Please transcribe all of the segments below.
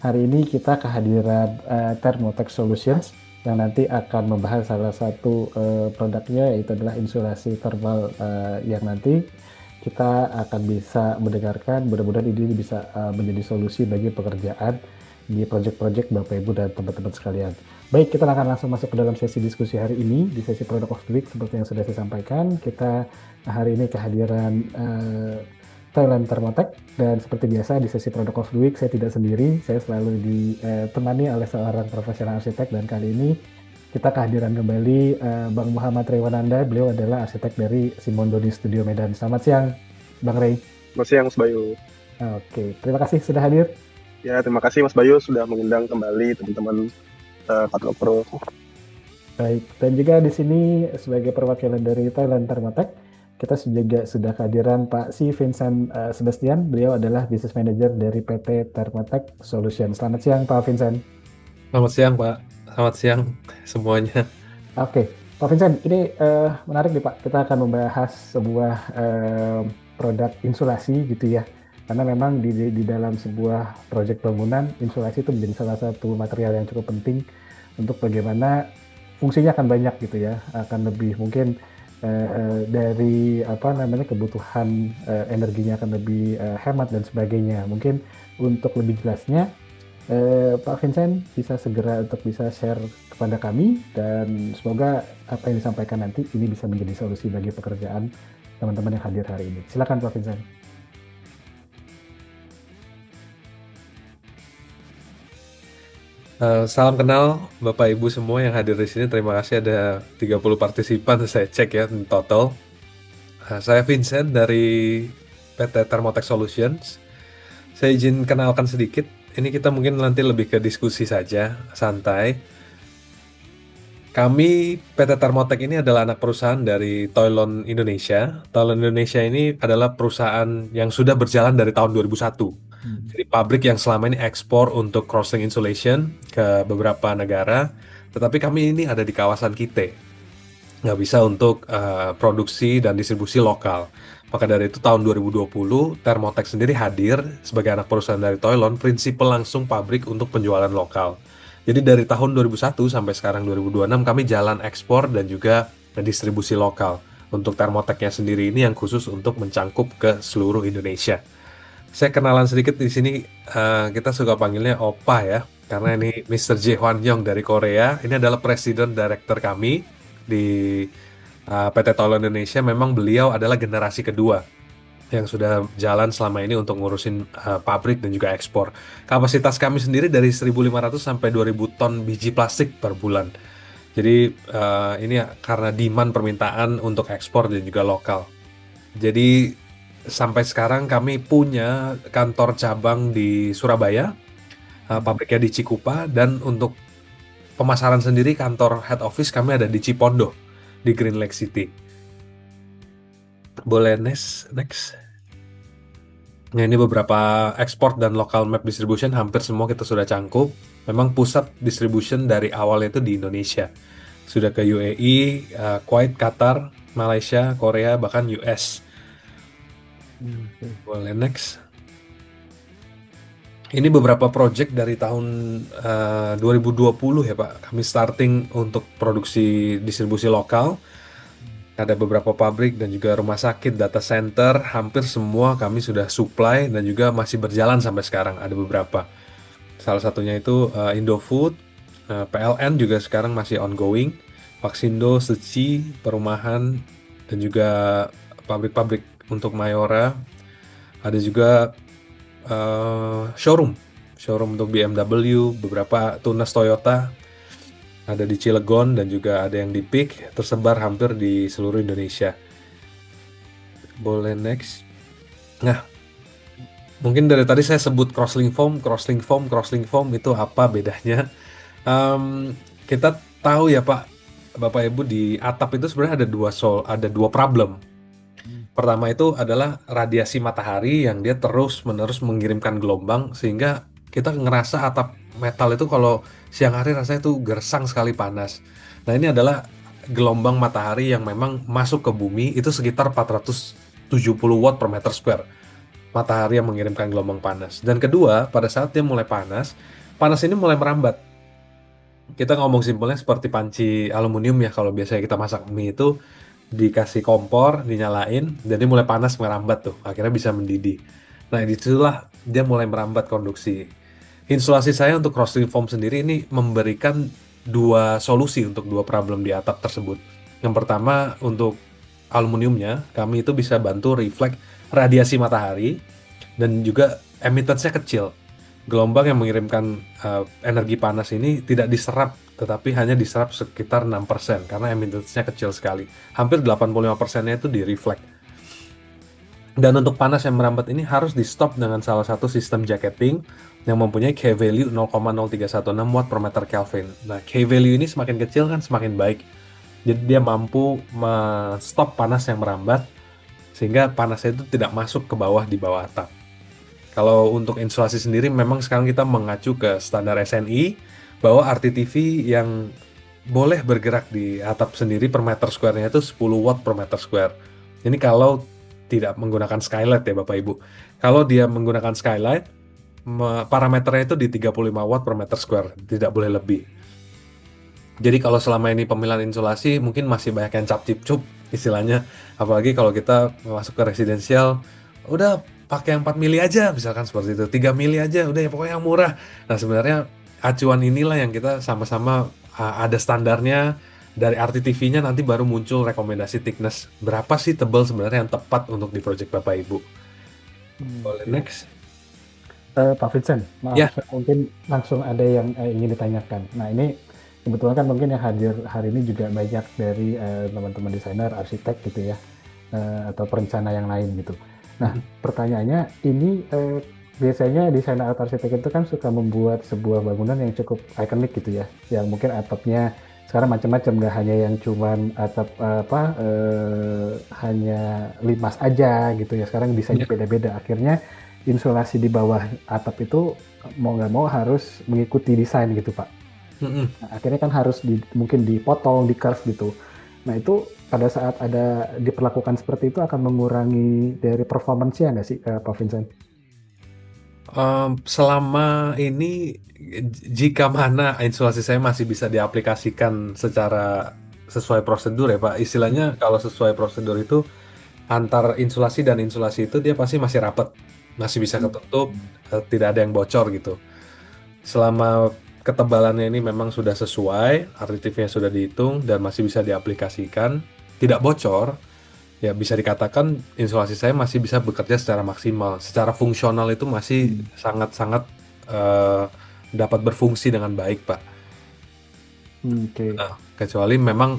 Hari ini kita kehadiran Thermotech Solutions yang nanti akan membahas salah satu produknya, yaitu adalah insulasi thermal yang nanti kita akan bisa mendengarkan. Mudah-mudahan ini bisa menjadi solusi bagi pekerjaan di proyek-proyek Bapak Ibu dan teman-teman sekalian. Baik, kita akan langsung masuk ke dalam sesi diskusi hari ini. Di sesi Product of the Week seperti yang sudah saya sampaikan, kita hari ini kehadiran Thailand Thermotech, dan seperti biasa di sesi Product of the Week saya tidak sendiri, saya selalu ditemani oleh seorang profesional arsitek, dan kali ini kita kehadiran kembali Bang Muhammad Rewananda. Beliau adalah arsitek dari Simondoni Studio Medan. Selamat siang Bang Rey. Selamat siang Mas Bayu. Oke, terima kasih sudah hadir. Ya, terima kasih Mas Bayu sudah mengundang kembali teman-teman Patrol Pro. Baik, dan juga di sini sebagai perwakilan dari Thailand Thermotech, kita juga sudah kehadiran Pak Si Vincent Sebastian. Beliau adalah Business Manager dari PT Thermotech Solution. Selamat siang Pak Vincent. Selamat siang, Pak. Selamat siang semuanya. Oke, Pak Vincent, ini menarik nih Pak. Kita akan membahas sebuah produk insulasi gitu ya. Karena memang di dalam sebuah proyek bangunan, insulasi itu menjadi salah satu material yang cukup penting untuk bagaimana fungsinya akan banyak gitu ya. Akan lebih mungkin dari apa namanya kebutuhan energinya akan lebih hemat dan sebagainya. Mungkin untuk lebih jelasnya, Pak Vincent bisa segera untuk bisa share kepada kami, dan semoga apa yang disampaikan nanti ini bisa menjadi solusi bagi pekerjaan teman-teman yang hadir hari ini. Silakan Pak Vincent. Salam kenal Bapak Ibu semua yang hadir di sini. Terima kasih ada 30 partisipan saya cek ya in total. Saya Vincent dari PT Thermotech Solutions. Saya izin kenalkan sedikit. Ini kita mungkin nanti lebih ke diskusi saja, santai. Kami PT Thermotech ini adalah anak perusahaan dari Toilon Indonesia. Toilon Indonesia ini adalah perusahaan yang sudah berjalan dari tahun 2001. Jadi pabrik yang selama ini ekspor untuk cross-link insulation ke beberapa negara. Tetapi kami ini ada di kawasan Kite. Nggak bisa untuk produksi dan distribusi lokal. Maka dari itu tahun 2020, Thermotech sendiri hadir sebagai anak perusahaan dari Toilon, prinsipal langsung pabrik untuk penjualan lokal. Jadi dari tahun 2001 sampai sekarang 2026 kami jalan ekspor dan juga distribusi lokal. Untuk Thermotech-nya sendiri ini yang khusus untuk mencangkup ke seluruh Indonesia. Saya kenalan sedikit di sini, kita suka panggilnya Opa ya, karena ini Mr. Jae Hwan Young dari Korea. Ini adalah Presiden Director kami di PT Toilon Indonesia. Memang beliau adalah generasi kedua yang sudah jalan selama ini untuk ngurusin pabrik dan juga ekspor. Kapasitas kami sendiri dari 1.500 sampai 2.000 ton biji plastik per bulan. Jadi ini karena demand permintaan untuk ekspor dan juga lokal. Jadi sampai sekarang kami punya kantor cabang di Surabaya, pabriknya di Cikupa, dan untuk pemasaran sendiri kantor head office kami ada di Cipondo, di Green Lake City. Boleh next. Nah, ini beberapa ekspor dan local map distribution, hampir semua kita sudah cangkup. Memang pusat distribution dari awalnya itu di Indonesia. Sudah ke UAE, Kuwait, Qatar, Malaysia, Korea, bahkan US. Boleh next. Ini beberapa project dari tahun 2020 ya Pak. Kami starting untuk produksi distribusi lokal. Ada beberapa pabrik dan juga rumah sakit, data center, hampir semua kami sudah supply dan juga masih berjalan sampai sekarang. Ada beberapa. Salah satunya itu Indofood, PLN juga sekarang masih ongoing, Vaxindo, Seci, perumahan, dan juga pabrik-pabrik untuk Mayora. Ada juga showroom untuk BMW, beberapa tunas Toyota. Ada di Cilegon dan juga ada yang di Peak, tersebar hampir di seluruh Indonesia. Boleh next. Nah, mungkin dari tadi saya sebut crosslink foam itu apa bedanya? Kita tahu ya Pak, Bapak Ibu, di atap itu sebenarnya ada dua problem. Pertama itu adalah radiasi matahari yang dia terus-menerus mengirimkan gelombang sehingga kita ngerasa atap metal itu kalau siang hari rasanya tuh gersang sekali panas. Nah, ini adalah gelombang matahari yang memang masuk ke bumi itu sekitar 470 watt per meter square. matahari yang mengirimkan gelombang panas. Dan kedua, pada saat dia mulai panas, panas ini mulai merambat. Kita ngomong simpelnya seperti panci aluminium ya, kalau biasanya kita masak mie itu dikasih kompor, dinyalain, jadi mulai panas merambat tuh, akhirnya bisa mendidih. Nah, disitulah dia mulai merambat konduksi. Instalasi saya untuk cross-linked foam sendiri ini memberikan dua solusi untuk dua problem di atap tersebut. Yang pertama, untuk aluminiumnya, kami itu bisa bantu reflect radiasi matahari dan juga emittance-nya kecil. Gelombang yang mengirimkan energi panas ini tidak diserap, tetapi hanya diserap sekitar 6% karena emittance-nya kecil sekali. Hampir 85%-nya itu di-reflect. Dan untuk panas yang merambat ini harus di-stop dengan salah satu sistem jacketing yang mempunyai K value 0,0316 watt per meter Kelvin. Nah, K value ini semakin kecil kan semakin baik. Jadi dia mampu stop panas yang merambat sehingga panasnya itu tidak masuk ke bawah di bawah atap. Kalau untuk insulasi sendiri memang sekarang kita mengacu ke standar SNI bahwa RTTV yang boleh bergerak di atap sendiri per meter square-nya itu 10 watt per meter square. Ini kalau tidak menggunakan skylight ya Bapak Ibu. Kalau dia menggunakan skylight, parameternya itu di 35 watt per meter square, tidak boleh lebih. Jadi kalau selama ini pemilihan insulasi mungkin masih banyak yang cap-cip-cup istilahnya. Apalagi kalau kita masuk ke residensial, udah pakai yang 4 mili aja misalkan seperti itu, 3 mili aja udah ya pokoknya yang murah. Nah sebenarnya acuan inilah yang kita sama-sama ada standarnya dari RTTV-nya, nanti baru muncul rekomendasi thickness berapa sih tebal sebenarnya yang tepat untuk di project Bapak Ibu. Boleh next. Pak Vincent, maaf, Ya. mungkin langsung ada yang ingin ditanyakan. Nah ini kebetulan kan mungkin yang hadir hari ini juga banyak dari teman-teman desainer, arsitek gitu ya, atau perencana yang lain gitu. Nah pertanyaannya ini biasanya desainer atau arsitek itu kan suka membuat sebuah bangunan yang cukup ikonik gitu ya, yang mungkin atapnya sekarang macam-macam, nggak hanya yang cuman atap hanya limas aja gitu ya. Sekarang desainnya beda-beda. Akhirnya insulasi di bawah atap itu mau nggak mau harus mengikuti desain gitu Pak. Nah, akhirnya kan harus mungkin dipotong, di curve gitu. Nah itu pada saat ada diperlakukan seperti itu akan mengurangi dari performance-nya nggak sih Pak Vincent? Selama ini jika mana insulasi saya masih bisa diaplikasikan secara sesuai prosedur ya Pak. Istilahnya kalau sesuai prosedur itu antar insulasi dan insulasi itu dia pasti masih rapat, masih bisa ketutup, tidak ada yang bocor gitu. Selama ketebalannya ini memang sudah sesuai, RTTV-nya sudah dihitung dan masih bisa diaplikasikan, tidak bocor, ya bisa dikatakan insulasi saya masih bisa bekerja secara maksimal. Secara fungsional itu masih sangat-sangat dapat berfungsi dengan baik, Pak. Oke. Nah, kecuali memang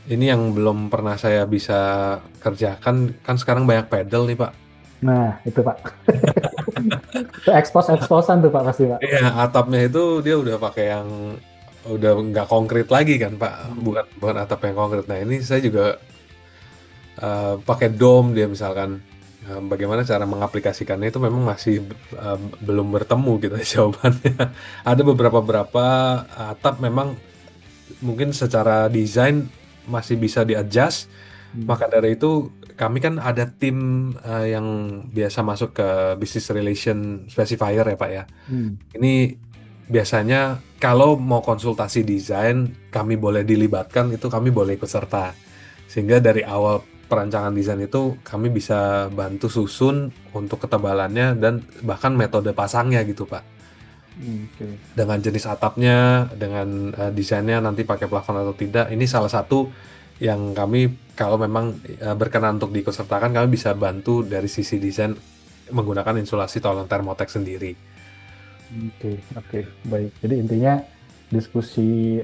ini yang belum pernah saya bisa kerjakan, kan sekarang banyak pedal nih, Pak. Nah itu Pak. Itu ekspos-eksposan tuh Pak pasti Pak. Iya, atapnya itu dia udah pakai yang udah nggak konkret lagi kan, Pak. Bukan atap yang konkret. Nah, ini saya juga pakai dome dia misalkan. Bagaimana cara mengaplikasikannya itu memang masih belum bertemu gitu jawabannya. Ada beberapa atap memang mungkin secara desain masih bisa di-adjust. Maka dari itu kami kan ada tim yang biasa masuk ke business relation specifier ya Pak ya. Ini biasanya kalau mau konsultasi desain kami boleh dilibatkan, itu kami boleh ikut serta. Sehingga dari awal perancangan desain itu kami bisa bantu susun untuk ketebalannya dan bahkan metode pasangnya gitu Pak. Dengan jenis atapnya, dengan desainnya nanti pakai plafon atau tidak, ini salah satu yang kami kalau memang berkenan untuk diikutsertakan, kami bisa bantu dari sisi desain menggunakan insulasi Tollon Thermotech sendiri. Oke, baik. Jadi intinya diskusi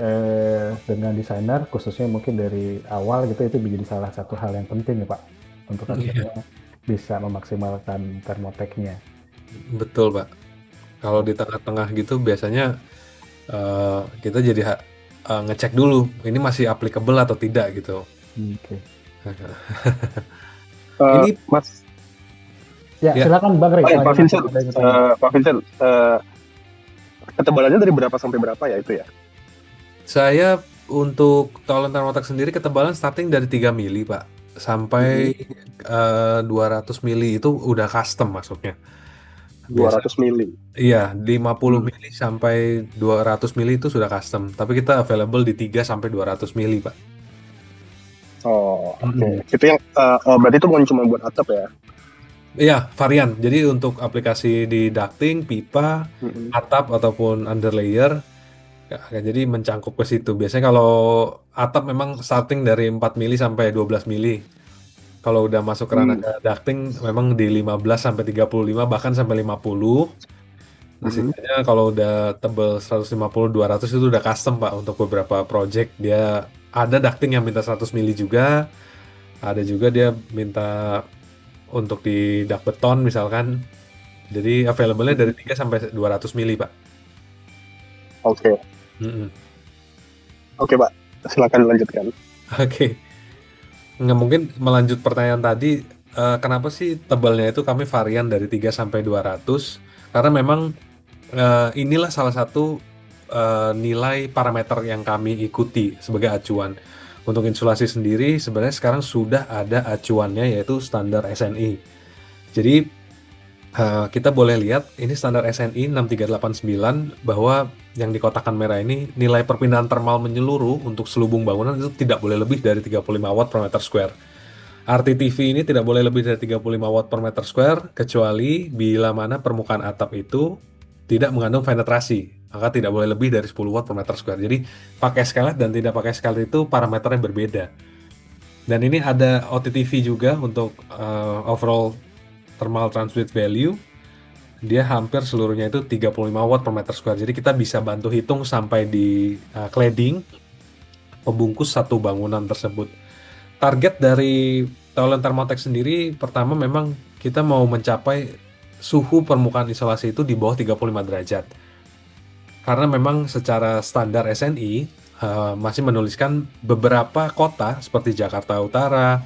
dengan desainer khususnya mungkin dari awal gitu itu menjadi salah satu hal yang penting ya Pak untuk akhirnya bisa memaksimalkan Thermotech-nya. Betul Pak. Kalau di tengah-tengah gitu biasanya kita jadi ngecek dulu ini masih applicable atau tidak gitu. Ini Mas. Ya, silakan Bang Rey. Pak Vincent, ketebalannya dari berapa sampai berapa ya itu ya? Saya untuk Tollon Thermotech sendiri ketebalan starting dari 3 mili Pak. sampai 200 mili itu udah custom masuknya. Biasa 200 mili. iya 50 Hmm. mili sampai 200 mili itu sudah custom. Tapi kita available di 3 sampai 200 mili, Pak. Oh, oke. Mm-mm. Itu yang berarti itu bukan cuma buat atap ya? Iya, varian. Jadi untuk aplikasi di ducting, pipa, Mm-mm. atap ataupun underlayer, jadi mencangkup ke situ. Biasanya kalau atap memang starting dari 4 mili sampai 12 mili. Kalau udah masuk ke ranah Hmm. ke ducting memang di 15 sampai 35 bahkan sampai 50. Nah, Mhm. sisanya kalau udah tebel 150 200 itu udah custom, Pak, untuk beberapa project. Dia ada ducting yang minta 100 mili juga, ada juga dia minta untuk di duct beton misalkan. Jadi available-nya dari Mhm. 3 sampai 200 mili, Pak. Oke. Mm-mm. Oke, Pak. Silakan dilanjutkan. Oke. Nggak mungkin melanjut pertanyaan tadi, kenapa sih tebalnya itu kami varian dari 3 sampai 200? Karena memang inilah salah satu nilai parameter yang kami ikuti sebagai acuan. Untuk insulasi sendiri sebenarnya sekarang sudah ada acuannya yaitu standar SNI. Jadi kita boleh lihat ini standar SNI 63389 bahwa yang di kotakan merah ini nilai perpindahan termal menyeluruh untuk selubung bangunan itu tidak boleh lebih dari 35 watt per meter square. RTTV ini tidak boleh lebih dari 35 watt per meter square kecuali bila mana permukaan atap itu tidak mengandung penetrasi, maka tidak boleh lebih dari 10 watt per meter square. Jadi pakai skylight dan tidak pakai skylight itu parameternya berbeda. Dan ini ada OTTV juga untuk overall thermal transmit value. Dia hampir seluruhnya itu 35 watt per meter square. Jadi kita bisa bantu hitung sampai di cladding pembungkus satu bangunan tersebut. Target dari Toilet Thermaltake sendiri pertama memang kita mau mencapai suhu permukaan isolasi itu di bawah 35 derajat. Karena memang secara standar SNI masih menuliskan beberapa kota seperti Jakarta Utara,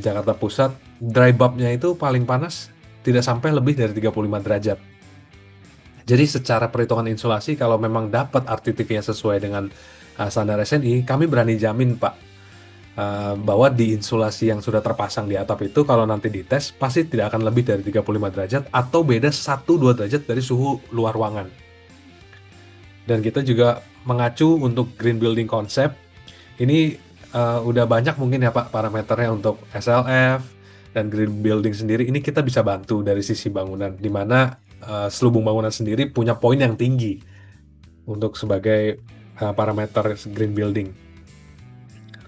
Jakarta Pusat, dry bulbnya itu paling panas tidak sampai lebih dari 35 derajat. Jadi secara perhitungan insulasi kalau memang dapat RTTV-nya sesuai dengan standar SNI, kami berani jamin, Pak, bahwa di insulasi yang sudah terpasang di atap itu kalau nanti dites pasti tidak akan lebih dari 35 derajat atau beda 1-2 derajat dari suhu luar ruangan. Dan kita juga mengacu untuk green building konsep. Ini udah banyak mungkin ya, Pak, parameternya untuk SLF dan green building sendiri. Ini kita bisa bantu dari sisi bangunan, di mana selubung bangunan sendiri punya poin yang tinggi untuk sebagai parameter green building.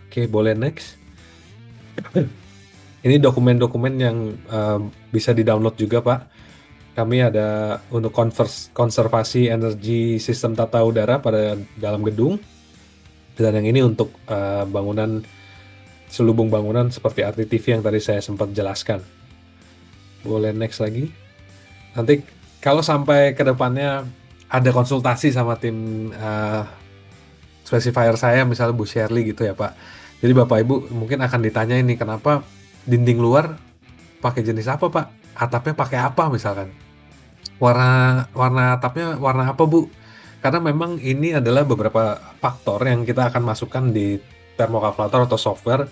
Oke, boleh next. Ini dokumen-dokumen yang bisa di-download juga, Pak. Kami ada untuk konservasi energi sistem tata udara pada dalam gedung. Dan yang ini untuk bangunan, selubung bangunan seperti RTTV yang tadi saya sempat jelaskan. Boleh next lagi. Nanti kalau sampai ke depannya ada konsultasi sama tim specifier saya, misalnya Bu Shirley gitu ya, Pak. Jadi Bapak Ibu mungkin akan ditanya ini kenapa dinding luar pakai jenis apa, Pak? Atapnya pakai apa misalkan? Warna atapnya warna apa, Bu? Karena memang ini adalah beberapa faktor yang kita akan masukkan di thermokalkulator atau software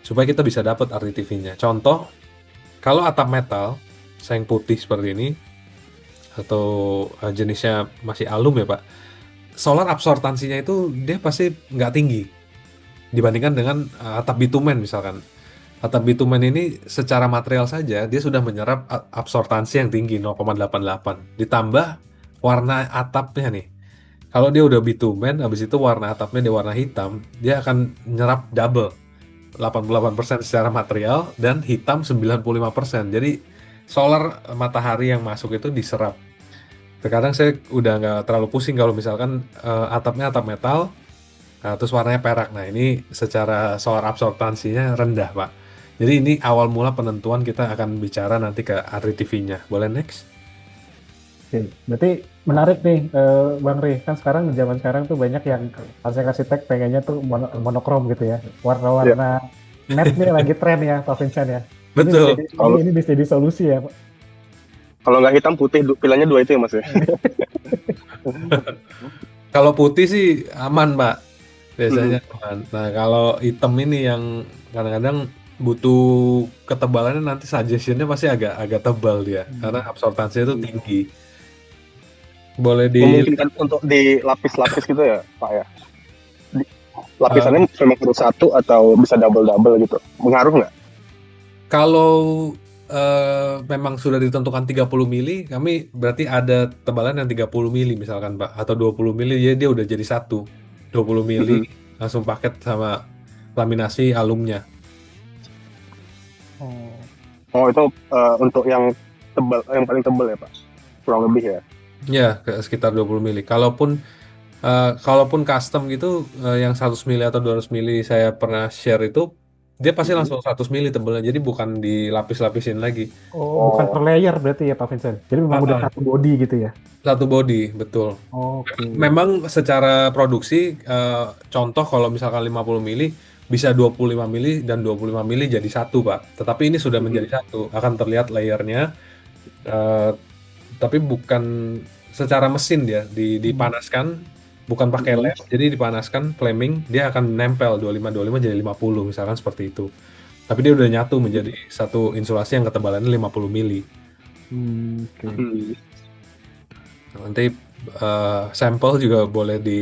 supaya kita bisa dapat RTTV-nya. Contoh, kalau atap metal, seng putih seperti ini, atau jenisnya masih alum ya, Pak, solar absorptansinya itu dia pasti nggak tinggi dibandingkan dengan atap bitumen misalkan. Atap bitumen ini secara material saja dia sudah menyerap absorptansi yang tinggi 0,88. Ditambah warna atapnya nih. Kalau dia udah bitumen, habis itu warna atapnya dia warna hitam, dia akan menyerap double. 88% secara material dan hitam 95%. Jadi solar matahari yang masuk itu diserap. Sekarang saya udah nggak terlalu pusing kalau misalkan atapnya atap metal, terus warnanya perak. Nah ini secara solar absorptansinya rendah, Pak. Jadi ini awal mula penentuan kita akan bicara nanti ke RTTV-nya. Boleh next? Oke, berarti menarik nih, Bang Ri. Kan sekarang zaman sekarang tuh banyak yang arsitek pengennya tuh monokrom gitu ya. Warna-warna matte nih lagi tren ya, Pak Vincent ya. Betul. Ini bisa jadi solusi ya, Pak. Kalau nggak hitam putih, pilihannya dua itu ya, Mas ya. Kalau putih sih aman, Pak. Biasanya aman. Nah, kalau hitam ini yang kadang-kadang butuh ketebalannya nanti suggestionnya pasti agak agak tebal dia karena absorbansinya itu tinggi. Boleh di Memungkinkan untuk dilapis-lapis gitu ya, Pak ya? Di- eh, Lapisannya memang harus satu atau bisa double-double gitu? Mengaruh nggak? kalau memang sudah ditentukan 30 mili, kami berarti ada tebalan yang 30 mili misalkan Pak atau 20 mili jadi dia udah jadi satu. 20 mili Mm-mm. langsung paket sama laminasi alumnya. Oh. Oh, itu untuk yang tebal, yang paling tebal ya, Pak? Kurang lebih ya? Ya, sekitar 20 mili. Kalaupun custom gitu yang 100 mili atau 200 mili saya pernah share itu dia pasti Mm-mm. langsung 100 mili tebelnya. Jadi bukan dilapis-lapisin lagi. Oh, bukan per Oh, layer berarti ya Pak Vincent. Jadi memang Ah, udah ah, satu body gitu ya. satu body, betul. Oke. Memang secara produksi eh, contoh kalau misalkan 50 mili bisa 25 mili dan 25 mili jadi satu, Pak. Tetapi ini sudah menjadi mm-mm. satu. Akan terlihat layernya eh, tapi bukan secara mesin dia Hmm. dipanaskan bukan pakai Mm-mm. lem jadi dipanaskan flaming dia akan nempel 25 jadi 50 misalkan seperti itu tapi dia udah nyatu menjadi satu insulasi yang ketebalannya 50 mili. Oke. Mm. Nanti sampel juga boleh di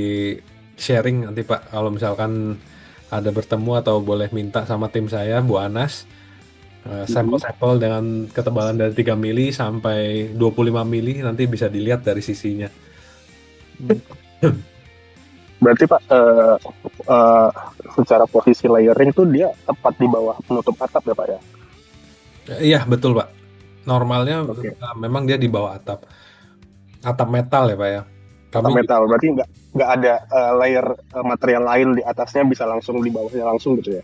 sharing nanti Pak kalau misalkan ada bertemu atau boleh minta sama tim saya Bu Anas Mm-mm. sampel-sampel dengan ketebalan dari 3 mili sampai 25 mili nanti bisa dilihat dari sisinya. Hmm. Berarti Pak, eh, secara posisi layering tuh dia tepat di bawah penutup atap ya Pak ya? Iya, betul, Pak. Normalnya Oke. memang dia di bawah atap. Atap metal ya, Pak ya. Kami Atap juga, metal, berarti nggak ada layer material lain di atasnya, bisa langsung di bawahnya langsung gitu ya?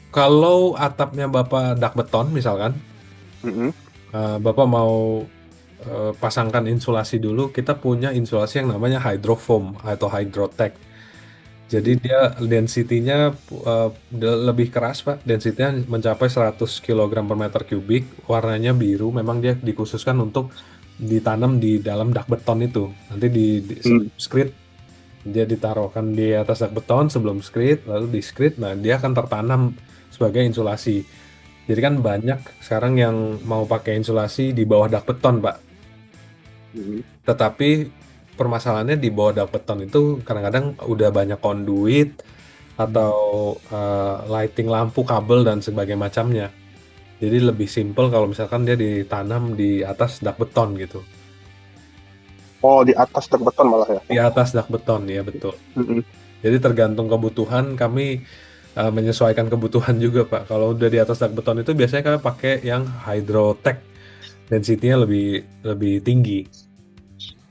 kalau atapnya Bapak dak beton misalkan, Mm-mm. Bapak mau pasangkan insulasi dulu, kita punya insulasi yang namanya hydrofoam atau hydrotech. Jadi Mm. dia density-nya lebih keras, Pak. Density-nya mencapai 100 kilogram per meter kubik. Warnanya biru, memang dia dikhususkan untuk ditanam di dalam dak beton itu. Nanti Mm. sebelum screed dia ditaruhkan di atas dak beton sebelum screed, lalu di screed, nah dia akan tertanam sebagai insulasi. Jadi kan banyak sekarang yang mau pakai insulasi di bawah dak beton, Pak. Mm. Tetapi permasalahannya di bawah dak beton itu kadang-kadang udah banyak konduit atau lighting lampu, kabel dan sebagainya macamnya. Jadi lebih simple kalau misalkan dia ditanam di atas dak beton gitu. Oh, di atas truk beton malah ya? Di atas dak beton, ya betul. Mm-mm. Jadi tergantung kebutuhan, kami menyesuaikan kebutuhan juga, Pak. Kalau udah di atas dak beton itu biasanya kami pakai yang hydrotech, density-nya lebih lebih tinggi,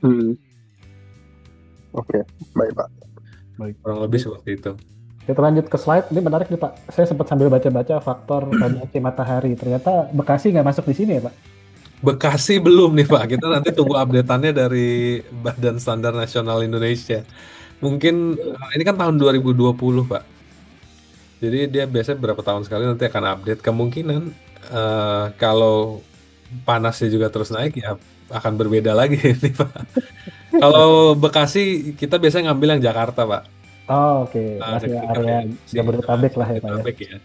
Mm. Oke, baik Pak. Baik. kurang lebih Jadi seperti itu. kita lanjut ke slide. Ini menarik nih Pak. Saya sempat sambil baca-baca faktor radiasi matahari. Ternyata Bekasi nggak masuk di sini ya Pak? Bekasi belum nih, Pak. Kita nanti tunggu update-annya dari Badan Standar Nasional Indonesia. Mungkin ini kan tahun 2020, Pak. Jadi dia biasanya berapa tahun sekali nanti akan update. Kemungkinan kalau panasnya juga terus naik ya akan berbeda lagi nih, Pak. Kalau Bekasi kita biasanya ngambil yang Jakarta, Pak. Oh, oke. Masih Sekitar area ya si Jabodetabek lah ya Pak ya. Jabodetabek ya.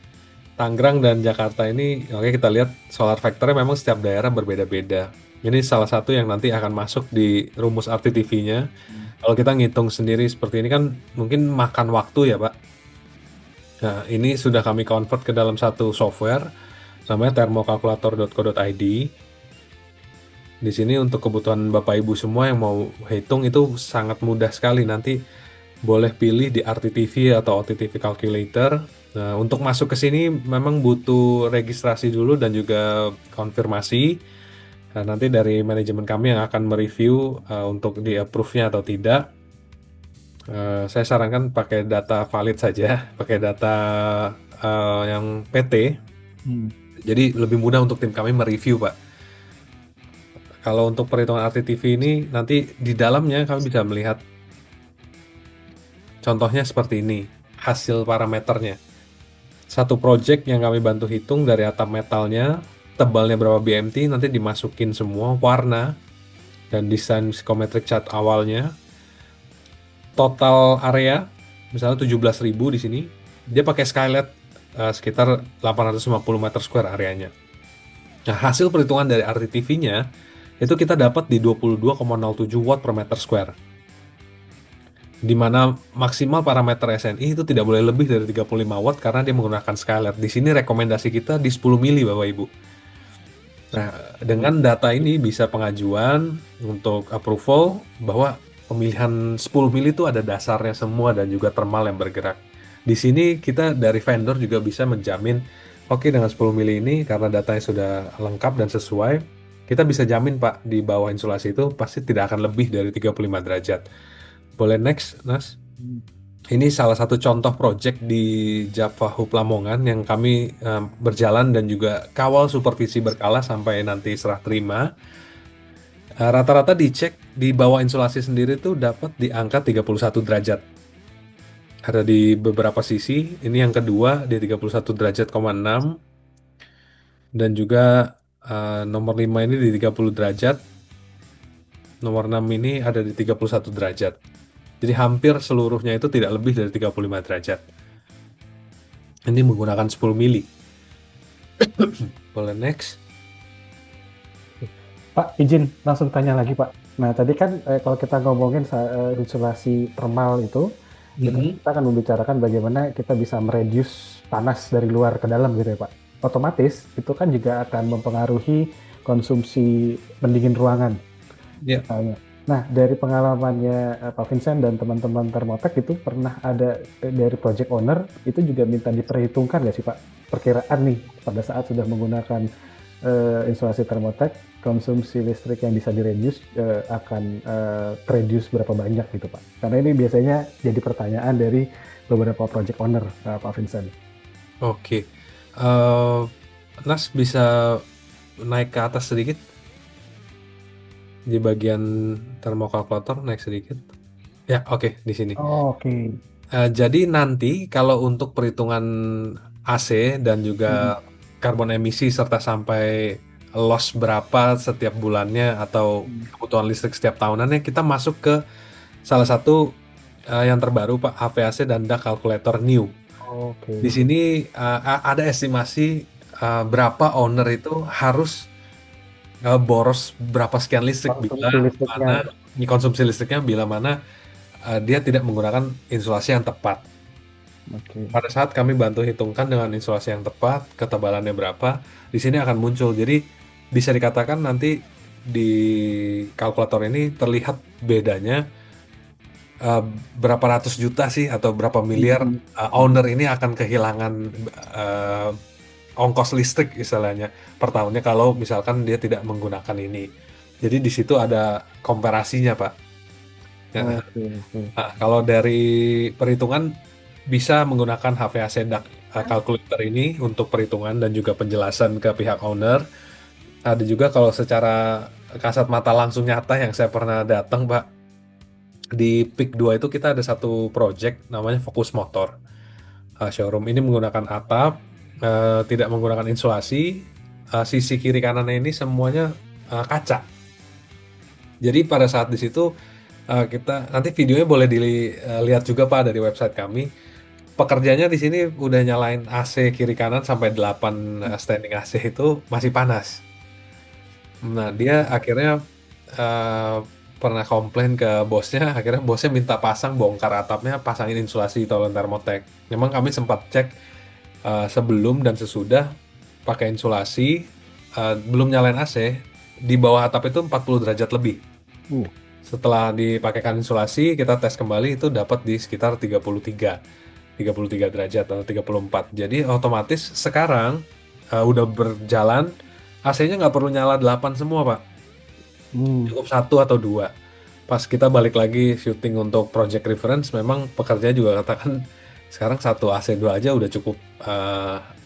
Tangerang dan Jakarta ini, oke kita lihat solar factor-nya memang setiap daerah berbeda-beda. Ini salah satu yang nanti akan masuk di rumus RTTV-nya. Kalau kita ngitung sendiri seperti ini kan mungkin makan waktu ya, Pak. Nah, ini sudah kami convert ke dalam satu software namanya thermokalkulator.co.id. Di sini untuk kebutuhan Bapak Ibu semua yang mau hitung itu sangat mudah sekali. Nanti boleh pilih di RTTV atau OTTV calculator. Nah, untuk masuk ke sini memang butuh registrasi dulu dan juga konfirmasi. Nah, nanti dari manajemen kami yang akan mereview untuk di approve-nya atau tidak. Saya sarankan pakai data valid saja, pakai data yang PT. Hmm. Jadi lebih mudah untuk tim kami mereview, Pak. Kalau untuk perhitungan RTTV ini nanti di dalamnya kami bisa melihat contohnya seperti ini, hasil parameternya. Satu project yang kami bantu hitung dari atap metalnya, tebalnya berapa BMT, nanti dimasukin semua warna dan desain psikometrik cat awalnya. Total area, misalnya 17.000 di sini, dia pakai skylight sekitar 850 meter square areanya. Nah, hasil perhitungan dari RTTV-nya itu kita dapat di 22,07 watt per meter square. Di mana maksimal parameter SNI itu tidak boleh lebih dari 35 watt karena dia menggunakan skylight. Di sini rekomendasi kita di 10 mili Bapak Ibu. Nah, dengan data ini bisa pengajuan untuk approval bahwa pemilihan 10 mili itu ada dasarnya semua dan juga thermal yang bergerak. Di sini kita dari vendor juga bisa menjamin, oke dengan 10 mili ini karena datanya sudah lengkap dan sesuai, kita bisa jamin Pak di bawah insulasi itu pasti tidak akan lebih dari 35 derajat. Boleh next, Nas? Ini salah satu contoh project di Java Hub Lamongan yang kami berjalan dan juga kawal supervisi berkala sampai nanti serah terima. Rata-rata dicek di bawah insulasi sendiri tuh dapat di angka 31 derajat. Ada di beberapa sisi, ini yang kedua di 31 derajat,6 dan juga nomor 5 ini di 30 derajat. Nomor 6 ini ada di 31 derajat. Jadi hampir seluruhnya itu tidak lebih dari 35 derajat. Ini menggunakan 10 mili. Boleh next. Pak, izin langsung tanya lagi, Pak. Nah, tadi kan kalau kita ngomongin insulasi thermal itu kita akan membicarakan bagaimana kita bisa mereduce panas dari luar ke dalam gitu ya, Pak. Otomatis itu kan juga akan mempengaruhi konsumsi pendingin ruangan. Ya. Nah, dari pengalamannya Pak Vincent dan teman-teman Thermotech itu pernah ada dari project owner itu juga minta diperhitungkan nggak sih Pak? Perkiraan nih pada saat sudah menggunakan insulasi Thermotech, konsumsi listrik yang bisa direduce akan reduce berapa banyak gitu Pak? Karena ini biasanya jadi pertanyaan dari beberapa project owner Pak Vincent. Oke. Nas bisa naik ke atas sedikit? Di bagian termokalkulator naik sedikit. Ya, oke, di sini. Oke. Jadi nanti kalau untuk perhitungan AC dan juga karbon emisi serta sampai loss berapa setiap bulannya atau kebutuhan listrik setiap tahunannya, kita masuk ke salah satu yang terbaru Pak, HVAC dan DAC Calculator New. Oke. Di sini ada estimasi berapa owner itu harus boros berapa sekian listrik konsumsi listriknya bila mana dia tidak menggunakan insulasi yang tepat. Oke. Pada saat kami bantu hitungkan dengan insulasi yang tepat, ketebalannya berapa, di sini akan muncul. Jadi bisa dikatakan nanti di kalkulator ini terlihat bedanya berapa ratus juta sih atau berapa miliar owner ini akan kehilangan ongkos listrik istilahnya per tahunnya kalau misalkan dia tidak menggunakan ini. Jadi di situ ada komparasinya Pak. Nah, kalau dari perhitungan bisa menggunakan HVAC DAC calculator ini untuk perhitungan dan juga penjelasan ke pihak owner. Ada juga kalau secara kasat mata langsung nyata yang saya pernah datang Pak. Di PIK 2 itu kita ada satu project namanya Fokus Motor. Showroom ini menggunakan atap, tidak menggunakan insulasi, sisi kiri kanannya ini semuanya kaca. Jadi pada saat di situ kita nanti videonya boleh dilihat juga Pak dari website kami. Pekerjanya di sini udah nyalain AC kiri kanan sampai 8 standing AC itu masih panas. Nah dia akhirnya pernah komplain ke bosnya, akhirnya bosnya minta bongkar atapnya, pasangin insulasi Toilen Thermotech. Memang kami sempat cek sebelum dan sesudah pakai insulasi, belum nyalain AC, di bawah atap itu 40 derajat lebih. Setelah dipakaikan insulasi, kita tes kembali itu dapat di sekitar 33 derajat atau 34. Jadi otomatis sekarang udah berjalan, AC-nya nggak perlu nyala 8 semua Pak. Cukup 1 atau 2. Pas kita balik lagi syuting untuk project reference, memang pekerja juga katakan sekarang 1 AC 2 aja udah cukup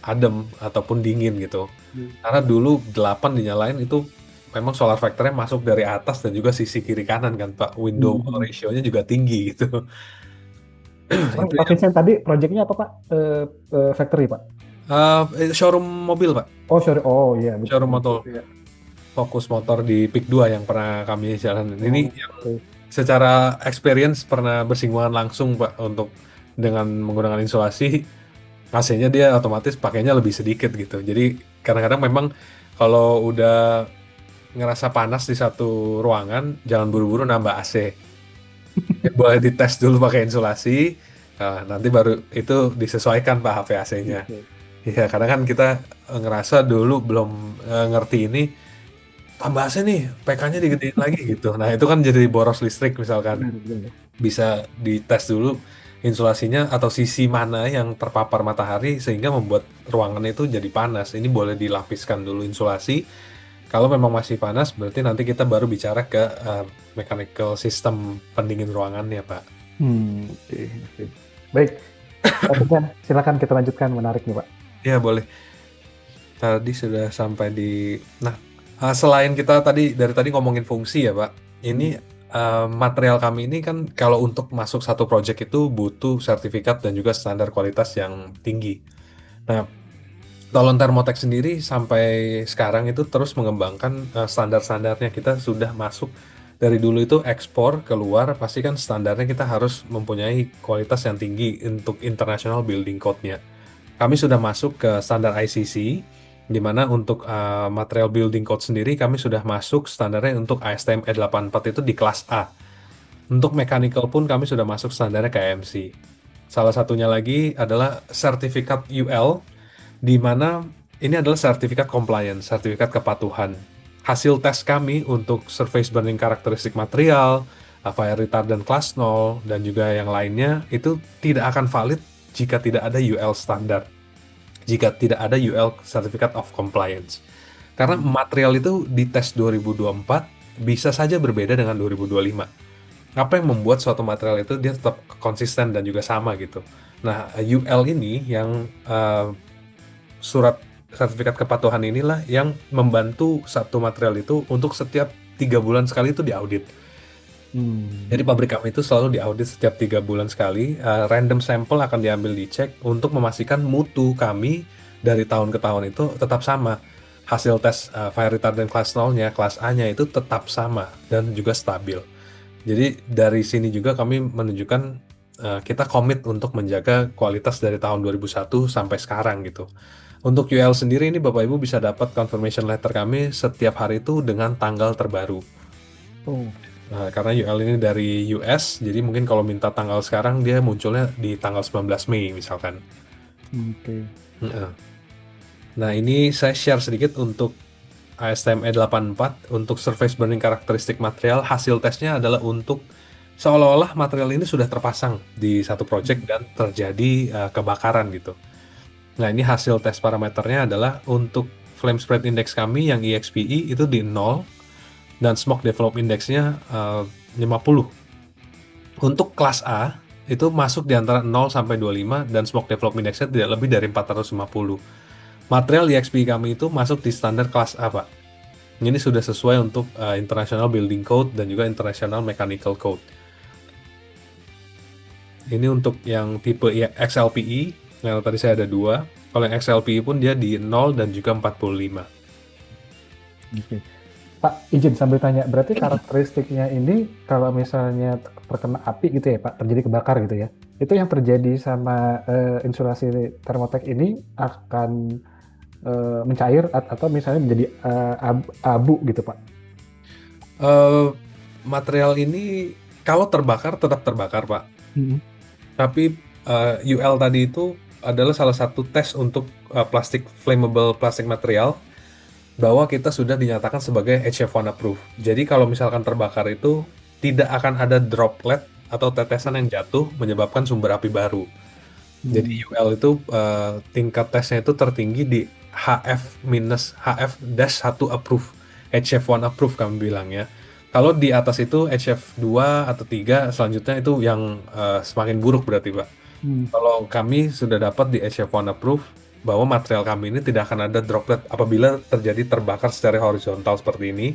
adem ataupun dingin gitu. Karena dulu 8 dinyalain itu memang solar factor-nya masuk dari atas dan juga sisi kiri kanan kan Pak. Window ratio-nya juga tinggi gitu. Pak Vincent tadi proyeknya apa Pak? Factory Pak? Showroom mobil Pak. Oh sorry, oh iya. Showroom motor. Fokus motor di PIK 2 yang pernah kami jalan. Ini secara experience pernah bersinggungan langsung Pak untuk dengan menggunakan insulasi. AC-nya dia otomatis pakainya lebih sedikit gitu. Jadi kadang-kadang memang kalau udah ngerasa panas di satu ruangan, jangan buru-buru nambah AC. Boleh dites dulu pakai insulasi, nanti baru itu disesuaikan Pak HP AC-nya. Oke. Iya, karena kan kita ngerasa dulu belum ngerti ini, tambah AC nih, PK-nya digedein lagi gitu. Nah, itu kan jadi boros listrik misalkan. Benar, benar. Bisa dites dulu insulasinya atau sisi mana yang terpapar matahari sehingga membuat ruangan itu jadi panas. Ini boleh dilapiskan dulu insulasi. Kalau memang masih panas, berarti nanti kita baru bicara ke mechanical system pendingin ruangannya, Pak. Oke, oke. Baik, Pak Firdan, silakan kita lanjutkan, menarik nih Pak. Ya, boleh. Tadi sudah sampai di... Nah, selain kita dari tadi ngomongin fungsi ya, Pak. Ini material kami ini kan kalau untuk masuk satu project itu butuh sertifikat dan juga standar kualitas yang tinggi. Nah, Tolon Thermotech sendiri sampai sekarang itu terus mengembangkan standar-standarnya. Kita sudah masuk dari dulu itu ekspor keluar, pasti kan standarnya kita harus mempunyai kualitas yang tinggi untuk International Building Code-nya. Kami sudah masuk ke standar ICC, di mana untuk material building code sendiri kami sudah masuk standarnya untuk ASTM E84 itu di kelas A. Untuk mechanical pun kami sudah masuk standarnya KMC. Salah satunya lagi adalah sertifikat UL, di mana ini adalah sertifikat compliance, sertifikat kepatuhan. Hasil tes kami untuk surface burning karakteristik material, fire retardant kelas 0, dan juga yang lainnya itu tidak akan valid jika tidak ada UL standar, jika tidak ada UL Certificate of Compliance. Karena material itu di tes 2024 bisa saja berbeda dengan 2025. Apa yang membuat suatu material itu dia tetap konsisten dan juga sama gitu. Nah, UL ini yang surat sertifikat kepatuhan inilah yang membantu satu material itu untuk setiap 3 bulan sekali itu diaudit. Jadi pabrik kami itu selalu diaudit setiap 3 bulan sekali. Random sampel akan diambil dicek untuk memastikan mutu kami dari tahun ke tahun itu tetap sama. Hasil tes fire retardant kelas 0-nya, kelas A-nya itu tetap sama dan juga stabil. Jadi dari sini juga kami menunjukkan kita komit untuk menjaga kualitas dari tahun 2001 sampai sekarang gitu. Untuk UL sendiri ini Bapak Ibu bisa dapat confirmation letter kami setiap hari itu dengan tanggal terbaru. Oh, Karena UL ini dari US, jadi mungkin kalau minta tanggal sekarang dia munculnya di tanggal 19 Mei misalkan. oke. Heeh. Nah ini saya share sedikit untuk ASTM E84 untuk surface burning karakteristik material. Hasil tesnya adalah untuk seolah-olah material ini sudah terpasang di satu project dan terjadi kebakaran gitu. Nah ini hasil tes parameternya adalah untuk flame spread index kami yang EXPE itu di 0 dan smoke develop index-nya 50. Untuk kelas A itu masuk di antara 0 sampai 25 dan smoke develop index-nya tidak lebih dari 450. Material EXP kami itu masuk di standar kelas A, Pak. Ini sudah sesuai untuk International Building Code dan juga International Mechanical Code. Ini untuk yang tipe XLPE, yang tadi saya ada 2. Kalau yang XLPE pun dia di 0 dan juga 45. Oke. Pak, izin sambil tanya, berarti karakteristiknya ini kalau misalnya terkena api gitu ya Pak, terjadi kebakar gitu ya, itu yang terjadi sama insulasi Thermotech ini akan mencair atau misalnya menjadi abu gitu Pak? Material ini kalau terbakar tetap terbakar Pak. Tapi UL tadi itu adalah salah satu tes untuk flammable plastic material, bahwa kita sudah dinyatakan sebagai HF1 approved. Jadi kalau misalkan terbakar itu tidak akan ada droplet atau tetesan yang jatuh menyebabkan sumber api baru. Jadi UL itu tingkat tesnya itu tertinggi di HF-1 approved, HF1 approved kami bilang ya. Kalau di atas itu HF2 atau 3 selanjutnya itu yang semakin buruk berarti Pak. Kalau kami sudah dapat di HF1 approved, bahwa material kami ini tidak akan ada droplet apabila terjadi terbakar secara horizontal seperti ini,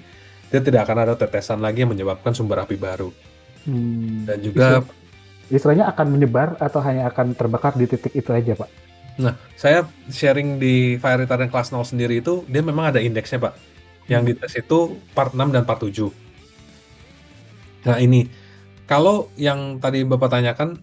dia tidak akan ada tetesan lagi yang menyebabkan sumber api baru. Dan juga istilahnya akan menyebar atau hanya akan terbakar di titik itu aja Pak? Nah, saya sharing di fire retardant kelas 0 sendiri itu dia memang ada indeksnya Pak. Yang dites itu part 6 dan part 7. Nah ini, kalau yang tadi Bapak tanyakan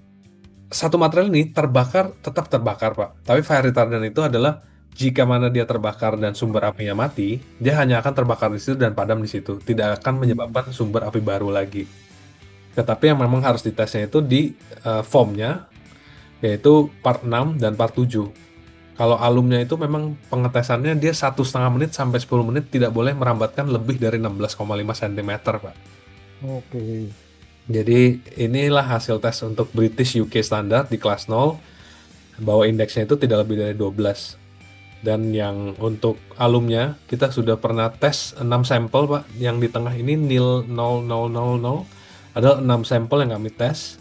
satu material ini tetap terbakar, Pak. Tapi fire retardant itu adalah jika mana dia terbakar dan sumber apinya mati, dia hanya akan terbakar di situ dan padam di situ, tidak akan menyebabkan sumber api baru lagi. Tetapi yang memang harus ditesnya itu di foamnya, yaitu part 6 dan part 7. Kalau alumnya itu memang pengetesannya dia 1,5 menit sampai 10 menit tidak boleh merambatkan lebih dari 16,5 cm, Pak. Oke. Jadi inilah hasil tes untuk British UK standar di kelas 0, bahwa indeksnya itu tidak lebih dari 12. Dan yang untuk alumnya kita sudah pernah tes 6 sampel, Pak. Yang di tengah ini nil 0000 adalah 6 sampel yang kami tes.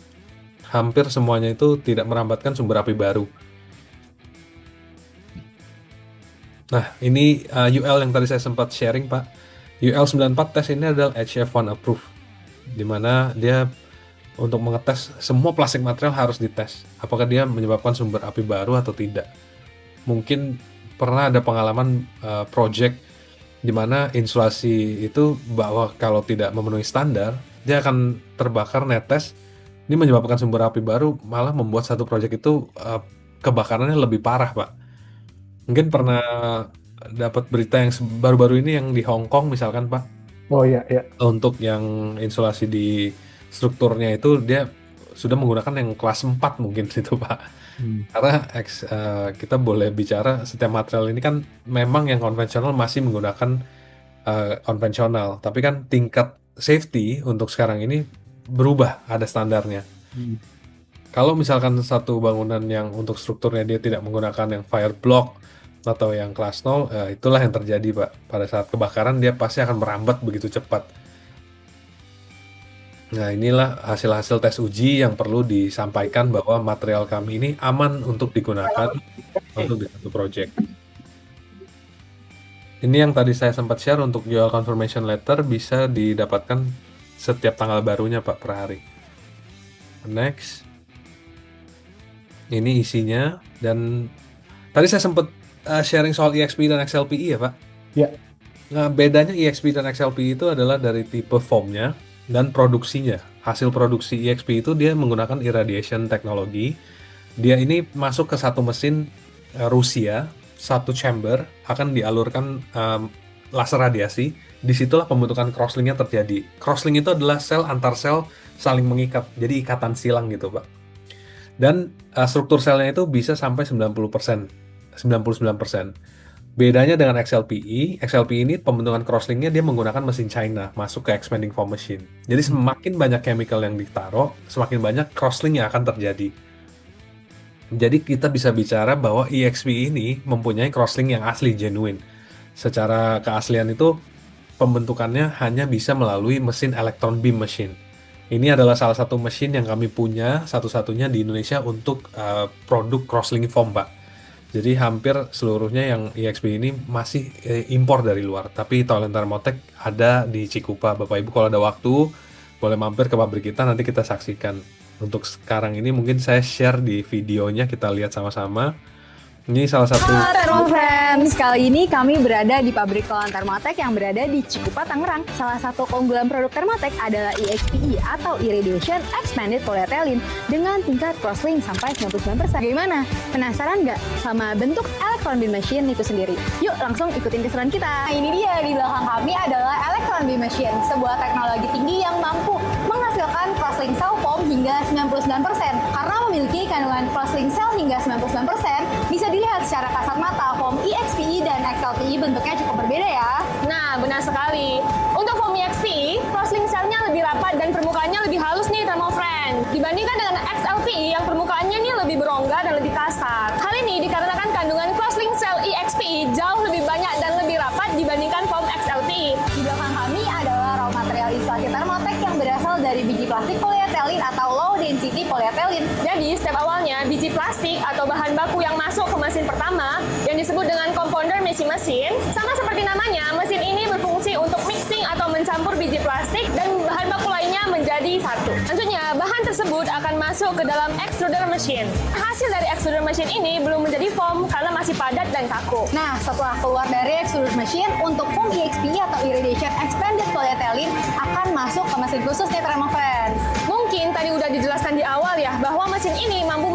Hampir semuanya itu tidak merambatkan sumber api baru. Nah, ini UL yang tadi saya sempat sharing, Pak. UL 94 tes ini adalah HF1 approved, di mana dia untuk mengetes semua plastik material harus dites. Apakah dia menyebabkan sumber api baru atau tidak. Mungkin pernah ada pengalaman project di mana insulasi itu bahwa kalau tidak memenuhi standar, dia akan terbakar netes. Ini menyebabkan sumber api baru, malah membuat satu project itu kebakarannya lebih parah, Pak. Mungkin pernah dapat berita yang baru-baru ini yang di Hong Kong misalkan, Pak. Oh iya, iya. Untuk yang insulasi di strukturnya itu dia sudah menggunakan yang kelas 4 mungkin itu, Pak. Karena kita boleh bicara setiap material ini kan memang yang konvensional masih menggunakan konvensional, tapi kan tingkat safety untuk sekarang ini berubah, ada standarnya. Kalau misalkan satu bangunan yang untuk strukturnya dia tidak menggunakan yang fire block atau yang kelas 0, itulah yang terjadi, Pak. Pada saat kebakaran dia pasti akan merambat begitu cepat. Nah, inilah hasil-hasil tes uji yang perlu disampaikan bahwa material kami ini aman untuk digunakan untuk di satu project. Ini yang tadi saya sempat share untuk jual confirmation letter bisa didapatkan setiap tanggal barunya, Pak, per hari. Next. Ini isinya, dan tadi saya sempat sharing soal EXP dan XLPE ya, Pak? Ya. Nah, bedanya EXP dan XLPE itu adalah dari tipe foamnya dan produksinya. Hasil produksi EXP itu dia menggunakan irradiation teknologi. Dia ini masuk ke satu mesin Rusia, satu chamber, akan dialurkan laser radiasi. Disitulah pembentukan crosslink-nya terjadi. Crosslink itu adalah sel antar sel saling mengikat, jadi ikatan silang gitu, Pak. Dan struktur selnya itu bisa sampai 99%. Bedanya dengan XLPE ini pembentukan crosslinknya dia menggunakan mesin China masuk ke expanding foam machine. Jadi semakin banyak chemical yang ditaruh, semakin banyak crosslink yang akan terjadi. Jadi kita bisa bicara bahwa EXP ini mempunyai crosslink yang asli, genuine. Secara keaslian itu pembentukannya hanya bisa melalui mesin electron beam machine. Ini adalah salah satu mesin yang kami punya satu-satunya di Indonesia untuk produk crosslink foam, Pak. Jadi hampir seluruhnya yang EXP ini masih impor dari luar. Tapi Toilen Thermotech ada di Cikupa. Bapak Ibu kalau ada waktu boleh mampir ke pabrik kita, nanti kita saksikan. Untuk sekarang ini mungkin saya share di videonya, kita lihat sama-sama. Ini salah satu. Halo Thermal Friends, kali ini kami berada di pabrik Toilen Thermotech yang berada di Cikupa, Tangerang. Salah satu keunggulan produk Thermotech adalah EXPE atau Irradiation Expanded Polyethylene dengan tingkat crosslink sampai 99%. Bagaimana? Penasaran nggak sama bentuk electron beam machine itu sendiri? Yuk langsung ikutin keseruan kita. Nah, ini dia, di belakang kami adalah electron beam machine, sebuah teknologi tinggi yang mampu menghasilkan crosslink cell foam hingga 99%. Karena memiliki kandungan crosslink cell hingga 99%, bisa dilihat secara kasat mata foam EXPE dan XLPE bentuknya cukup berbeda ya. Nah, benar sekali. Untuk foam EXPE, crosslink cell-nya lebih rapat dan permukaannya lebih halus nih, Thermal Friend. Dibandingkan dengan XLPE yang permukaannya nih lebih berongga dan lebih kasar. Hal ini dikarenakan kandungan crosslink cell EXPE jauh lebih banyak dan lebih rapat dibandingkan foam XLPE. Di belakang kami adalah raw material insulasi Thermotech yang berasal dari biji plastik polyethylene atau low density polyethylene. Jadi, step awalnya biji plastik atau bahan baku yang masuk ke mesin pertama yang disebut dengan compounder mixing mesin. Sama seperti namanya, mesin ini berfungsi untuk mixing atau mencampur biji plastik dan bahan baku lainnya menjadi satu. Selanjutnya, bahan tersebut akan masuk ke dalam extruder machine. Hasil dari extruder machine ini belum menjadi foam karena masih padat dan kaku. Nah, setelah keluar dari extruder machine, untuk foam EXPE atau Irradiation Expanded Polyethylene akan masuk ke mesin khusus nih, Thermal Friends. Mungkin tadi udah dijelaskan di awal ya, bahwa mesin ini mampu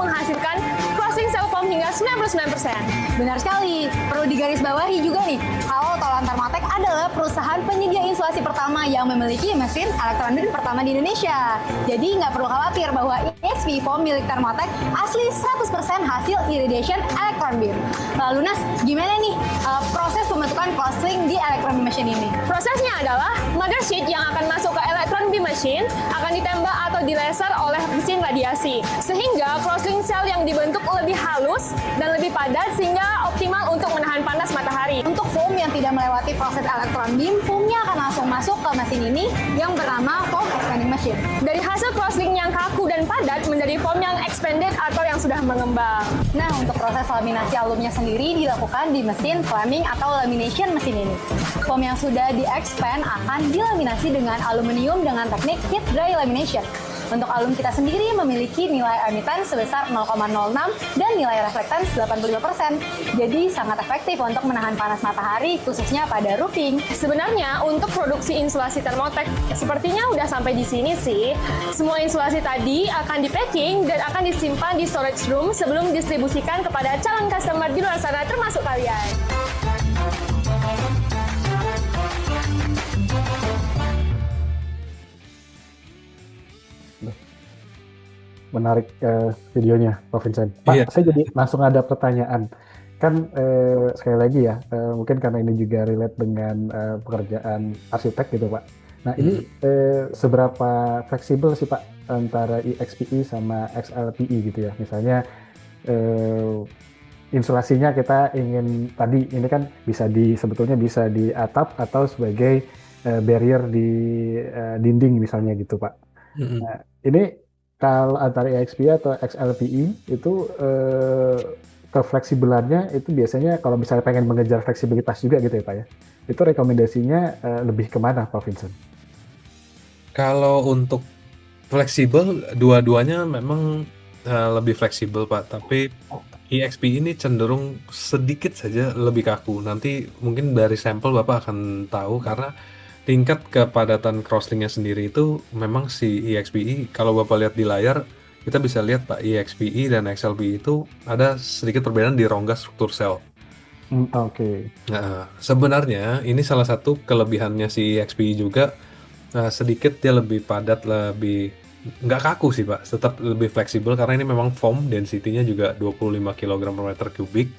99%. Benar sekali. Perlu digarisbawahi juga nih, kalau Tolan Thermaltake adalah perusahaan penyedia insulasi pertama yang memiliki mesin elektron beam pertama di Indonesia. Jadi nggak perlu khawatir bahwa EXP foam milik Thermaltake asli 100% hasil irradiation elektron beam. Lalu Nas, gimana nih proses pembentukan crossling di elektron beam machine ini? Prosesnya adalah mother sheet yang akan masuk ke electron beam machine akan ditembak atau dilaser oleh mesin radiasi. Sehingga crosslink cell yang dibentuk lebih halus dan lebih padat sehingga optimal untuk menahan panas matahari. Untuk foam yang tidak melewati proses elektron beam, foamnya akan langsung masuk ke mesin ini yang bernama foam expanding machine. Dari hasil crosslink yang kaku dan padat menjadi foam yang expanded atau yang sudah mengembang. Nah, untuk proses laminasi alumnya sendiri dilakukan di mesin flaming atau lamination mesin ini. Foam yang sudah di-expand akan dilaminasi dengan aluminium dengan teknik heat dry lamination. Untuk alum kita sendiri memiliki nilai emiten sebesar 0,06 dan nilai reflektans 85%. Jadi sangat efektif untuk menahan panas matahari khususnya pada roofing. Sebenarnya untuk produksi insulasi Thermaltake sepertinya udah sampai di sini sih. Semua insulasi tadi akan di-packing dan akan disimpan di storage room sebelum distribusikan kepada calon customer di luar sana termasuk kalian. Menarik videonya, Pak Vincent. Pak, Iya. saya jadi langsung ada pertanyaan. Kan sekali lagi ya, mungkin karena ini juga relate dengan pekerjaan arsitek gitu, Pak. Nah, ini seberapa fleksibel sih, Pak, antara EXPE sama XLPE gitu ya? Misalnya insulasinya kita ingin tadi ini kan sebetulnya bisa di atap atau sebagai barrier di dinding misalnya gitu, Pak. Nah, ini kalau antara EXPE atau XLPE itu kefleksibelannya itu biasanya kalau misalnya pengen mengejar fleksibilitas juga gitu ya, Pak ya. Itu rekomendasinya lebih kemana, Pak Vincent? Kalau untuk fleksibel, dua-duanya memang lebih fleksibel, Pak. Tapi EXP ini cenderung sedikit saja lebih kaku. Nanti mungkin dari sampel Bapak akan tahu karena tingkat kepadatan crosslinknya sendiri itu memang si EXPE, kalau Bapak lihat di layar, kita bisa lihat Pak, EXPE dan XLPE itu ada sedikit perbedaan di rongga struktur sel. Oke. Nah, sebenarnya ini salah satu kelebihannya si EXPE juga, sedikit dia lebih padat, lebih nggak kaku sih Pak, tetap lebih fleksibel karena ini memang foam, density-nya juga 25 kg per meter kubik.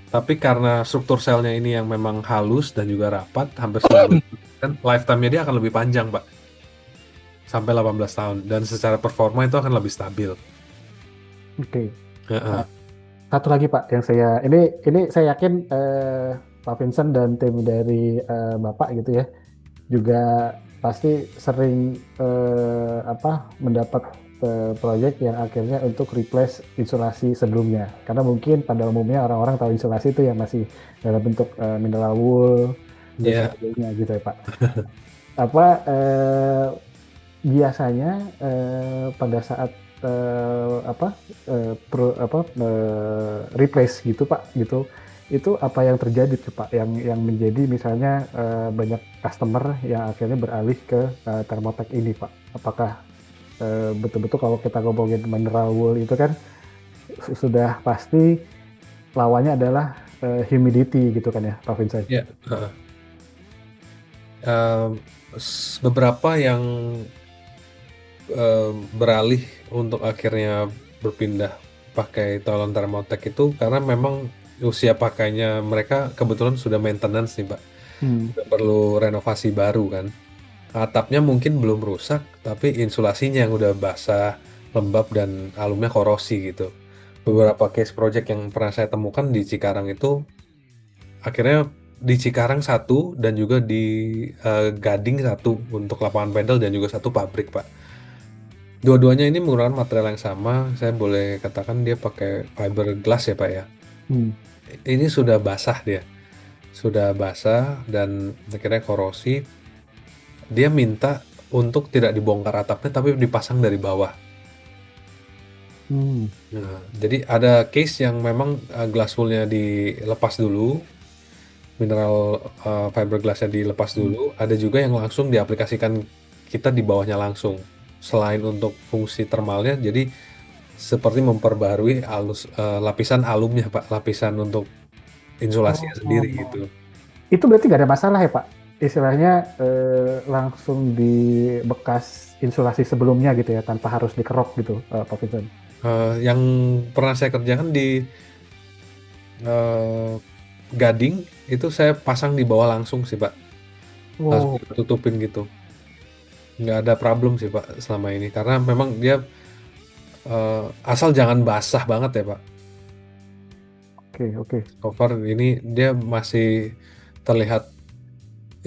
Tapi karena struktur selnya ini yang memang halus dan juga rapat, hampir 90%, kan lifetime-nya dia akan lebih panjang, Pak. Sampai 18 tahun. Dan secara performa itu akan lebih stabil. Oke. Satu lagi Pak, yang ini saya yakin Pak Vincent dan tim dari Bapak gitu ya, juga pasti sering mendapat proyek yang akhirnya untuk replace insulasi sebelumnya. Karena mungkin pada umumnya orang-orang tahu insulasi itu yang masih dalam bentuk mineral wool dan sebagainya gitu ya Pak. Biasanya pada saat replace gitu Pak gitu, itu apa yang terjadi tuh Pak yang menjadi misalnya banyak customer yang akhirnya beralih ke Thermaltake ini Pak? Apakah betul-betul kalau kita ngomongin mineral wool itu kan sudah pasti lawannya adalah humidity gitu kan ya Pak Vincent? Ya, beberapa yang beralih untuk akhirnya berpindah pakai Tolan Thermaltake itu karena memang usia pakainya mereka kebetulan sudah maintenance nih Pak, sudah perlu renovasi baru kan. Atapnya mungkin belum rusak, tapi insulasinya yang udah basah, lembab, dan alumnya korosi gitu. Beberapa case project yang pernah saya temukan di Cikarang itu, akhirnya di Cikarang satu, dan juga di Gading satu, untuk lapangan pedal, dan juga satu pabrik Pak. Dua-duanya ini menggunakan material yang sama, saya boleh katakan dia pakai fiberglass ya Pak ya. Ini sudah basah dia. Sudah basah, dan akhirnya korosi. Dia minta untuk tidak dibongkar atapnya tapi dipasang dari bawah. Nah, jadi ada case yang memang glass wool-nya dilepas dulu, mineral fiberglass-nya dilepas dulu. Ada juga yang langsung diaplikasikan kita di bawahnya langsung. Selain untuk fungsi thermalnya, jadi seperti memperbaharui lapisan alumnya Pak, lapisan untuk insulasinya sendiri Oh, gitu. itu berarti nggak ada masalah ya Pak? Istilahnya langsung di bekas insulasi sebelumnya gitu ya, tanpa harus dikerok gitu, Pak Vincent. Yang pernah saya kerjakan di eh, Gading itu saya pasang di bawah langsung sih Pak, langsung Oh, tutupin gitu. Nggak ada problem sih Pak selama ini, karena memang dia asal jangan basah banget ya Pak. oke, oke. Cover ini dia masih terlihat,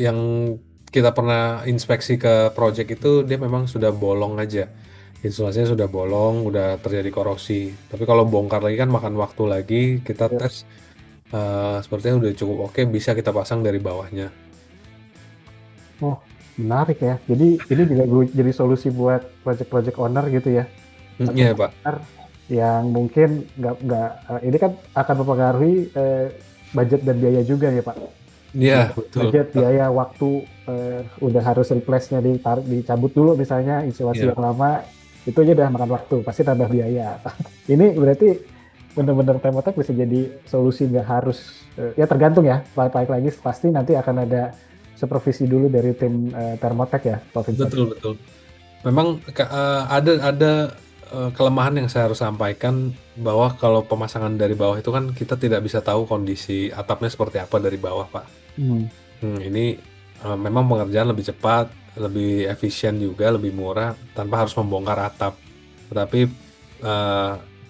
yang kita pernah inspeksi ke project itu dia memang sudah bolong aja. Insulasinya sudah bolong, udah terjadi korosi. Tapi kalau bongkar lagi kan makan waktu lagi, kita Ya. tes sepertinya udah cukup oke, bisa kita pasang dari bawahnya. Oh, menarik ya. Jadi ini juga jadi solusi buat project-project owner gitu ya, atau Iya Pak. partner yang mungkin nggak ini kan akan mempengaruhi budget dan biaya juga ya Pak. Iya betul. Budget, biaya, waktu, udah harus replace-nya dicabut dulu misalnya insulasi Iya. yang lama, itu aja udah makan waktu, pasti tambah biaya. Ini berarti benar-benar Thermotech bisa jadi solusi, nggak harus, ya tergantung ya, balik lagi pasti nanti akan ada supervisi dulu dari tim Thermotech ya, Pak Vincent. Betul betul. Memang ada kelemahan yang saya harus sampaikan, bahwa kalau pemasangan dari bawah itu kan kita tidak bisa tahu kondisi atapnya seperti apa dari bawah Pak. Hmm. Ini memang pengerjaan lebih cepat, lebih efisien juga, lebih murah tanpa harus membongkar atap. Tetapi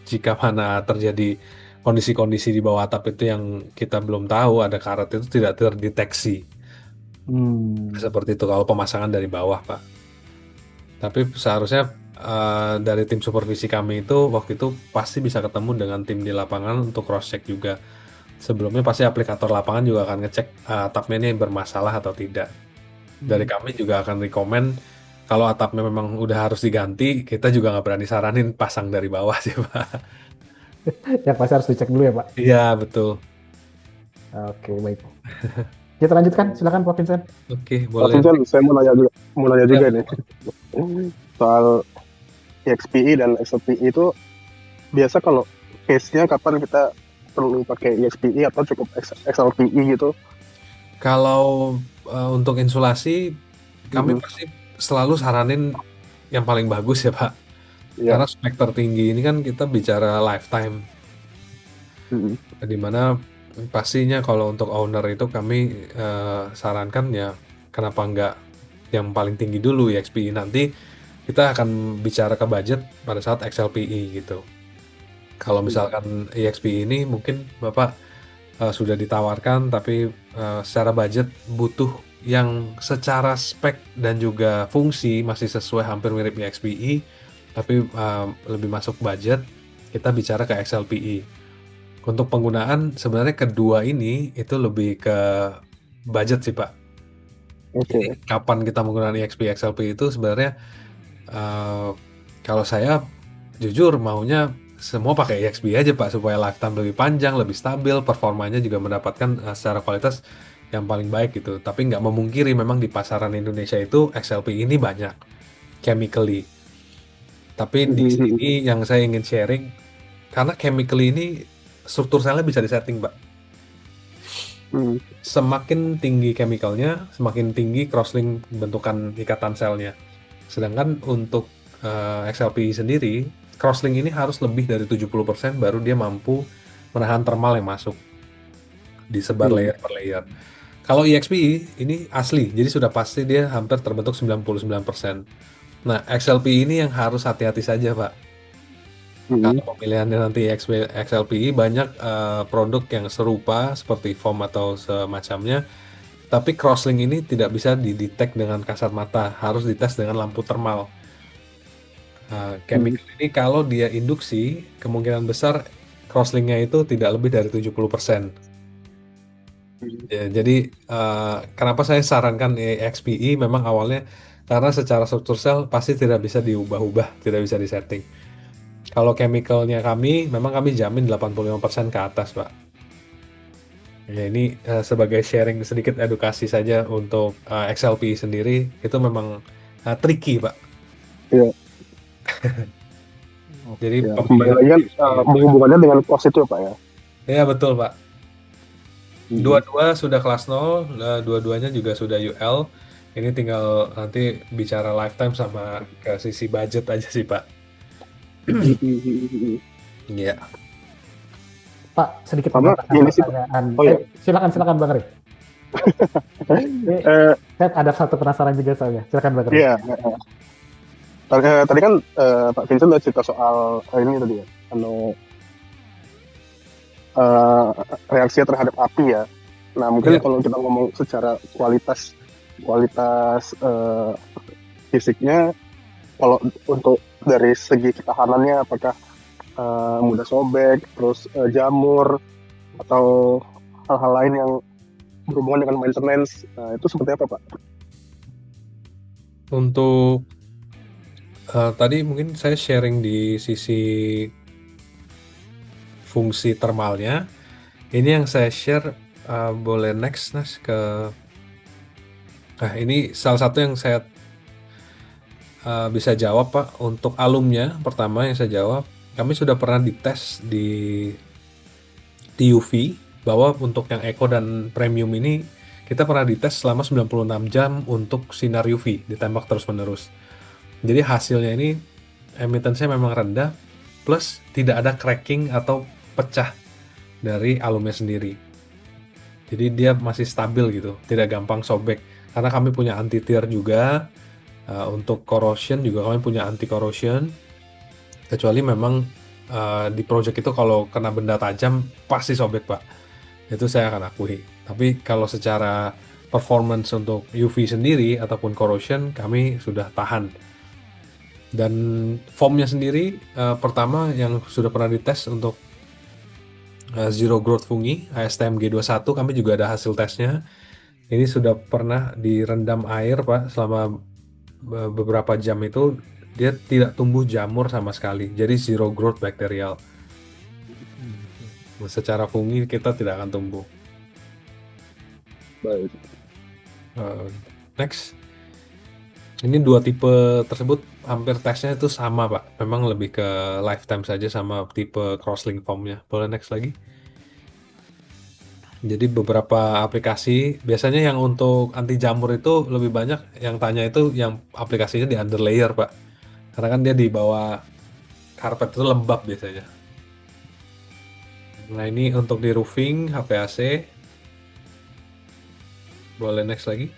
jika mana terjadi kondisi-kondisi di bawah atap itu yang kita belum tahu, ada karat itu tidak terdeteksi. Seperti itu kalau pemasangan dari bawah, Pak. Tapi seharusnya dari tim supervisi kami itu waktu itu pasti bisa ketemu dengan tim di lapangan untuk cross check juga. Sebelumnya pasti aplikator lapangan juga akan ngecek atapnya ini bermasalah atau tidak. Dari kami juga akan rekomen kalau atapnya memang udah harus diganti, kita juga nggak berani saranin pasang dari bawah sih Pak. Yang pasti harus dicek dulu ya Pak. Iya betul. Oke, baik. Kita lanjutkan, silakan Pak Vincent. Oke, Pak boleh. Vincent, saya mau nanya juga Ya. nih soal EXPI dan XLPI itu, biasa kalau case-nya kapan kita perlu pakai EXPI atau cukup XLPI gitu? Kalau untuk insulasi, kami pasti selalu saranin yang paling bagus ya Pak. Iya. Karena spek tertinggi ini kan kita bicara lifetime. Dimana pastinya kalau untuk owner itu kami sarankan ya, kenapa nggak yang paling tinggi dulu EXPI, nanti kita akan bicara ke budget pada saat XLPI gitu. Kalau misalkan EXPI ini mungkin Bapak sudah ditawarkan, tapi secara budget butuh yang secara spek dan juga fungsi masih sesuai, hampir mirip EXPI, tapi lebih masuk budget, kita bicara ke XLPI. Untuk penggunaan sebenarnya kedua ini itu lebih ke budget sih Pak. Oke. Kapan kita menggunakan EXP XLP itu sebenarnya kalau saya jujur maunya semua pakai EXP aja Pak, supaya lifetime lebih panjang, lebih stabil, performanya juga mendapatkan secara kualitas yang paling baik gitu. Tapi nggak memungkiri memang di pasaran Indonesia itu XLP ini banyak chemically. Tapi di sini yang saya ingin sharing, karena chemically ini struktur selnya bisa disetting Pak. Semakin tinggi chemicalnya, semakin tinggi crosslink bentukan ikatan selnya. Sedangkan untuk XLPI sendiri, crosslink ini harus lebih dari 70% baru dia mampu menahan thermal yang masuk, disebar layer per layer. Kalau EXPI ini asli, jadi sudah pasti dia hampir terbentuk 99%. Nah, XLPI ini yang harus hati-hati saja Pak. Kalau pemilihannya nanti XLPI, banyak produk yang serupa seperti foam atau semacamnya, tapi crosslink ini tidak bisa didetek dengan kasat mata, harus dites dengan lampu thermal. Chemical ini kalau dia induksi, kemungkinan besar crosslinknya itu tidak lebih dari 70%. Ya, jadi kenapa saya sarankan EXPI memang awalnya, karena secara struktur sel pasti tidak bisa diubah-ubah, tidak bisa disetting. Kalau chemicalnya kami, memang kami jamin 85% ke atas, Pak. Ya, ini sebagai sharing sedikit edukasi saja untuk XLPI sendiri, itu memang tricky, Pak. Iya. Jadi Ya, kembali pemilihan lagi kan iya. berhubungannya dengan cost itu ya, Pak ya. Ya betul Pak. Hmm. Dua-dua sudah kelas 0, dua-duanya juga sudah UL. Ini tinggal nanti bicara lifetime sama ke sisi budget aja sih Pak. Iya. Pak, sedikit Sama menambahkan ini sih, Pak. pertanyaan. Oh iya. Silakan Bang Rif. Eh, Saya ada satu penasaran juga soalnya. Silakan Bang Rif. Iya. Tadi kan Pak Vincent udah cerita soal ini tadi ya, eh, reaksi terhadap api ya. Nah mungkin Iya. kalau kita ngomong secara kualitas fisiknya, kalau untuk dari segi ketahanannya, apakah mudah sobek, terus jamur atau hal-hal lain yang berhubungan dengan maintenance, itu seperti apa Pak? Untuk tadi mungkin saya sharing di sisi fungsi thermalnya. Ini yang saya share, boleh next Nas ke. Nah ini salah satu yang saya bisa jawab Pak. Untuk alumnya pertama yang saya jawab, kami sudah pernah dites di TUV bahwa untuk yang Eco dan Premium ini kita pernah dites selama 96 jam untuk sinar UV ditembak terus-menerus. Jadi hasilnya ini emittance-nya memang rendah, plus tidak ada cracking atau pecah dari alumnya sendiri. Jadi dia masih stabil gitu, tidak gampang sobek. Karena kami punya anti tear juga, untuk corrosion juga kami punya anti corrosion. Kecuali memang di project itu kalau kena benda tajam pasti sobek Pak. Itu saya akan akui. Tapi kalau secara performance untuk UV sendiri ataupun corrosion kami sudah tahan. Dan foamnya sendiri pertama yang sudah pernah dites untuk Zero Growth Fungi ASTM G21 kami juga ada hasil tesnya. Ini sudah pernah direndam air Pak selama beberapa jam itu dia tidak tumbuh jamur sama sekali. Jadi zero growth bakterial. Secara fungi kita tidak akan tumbuh. Baik. Next. Ini dua tipe tersebut hampir tesnya itu sama Pak. Memang lebih ke lifetime saja sama tipe crosslink foamnya. Boleh next lagi. Jadi beberapa aplikasi, biasanya yang untuk anti jamur itu lebih banyak yang tanya itu yang aplikasinya di underlayer Pak. Karena kan dia di bawah karpet itu lembab biasanya. Nah ini untuk di roofing, HVAC. Boleh next lagi.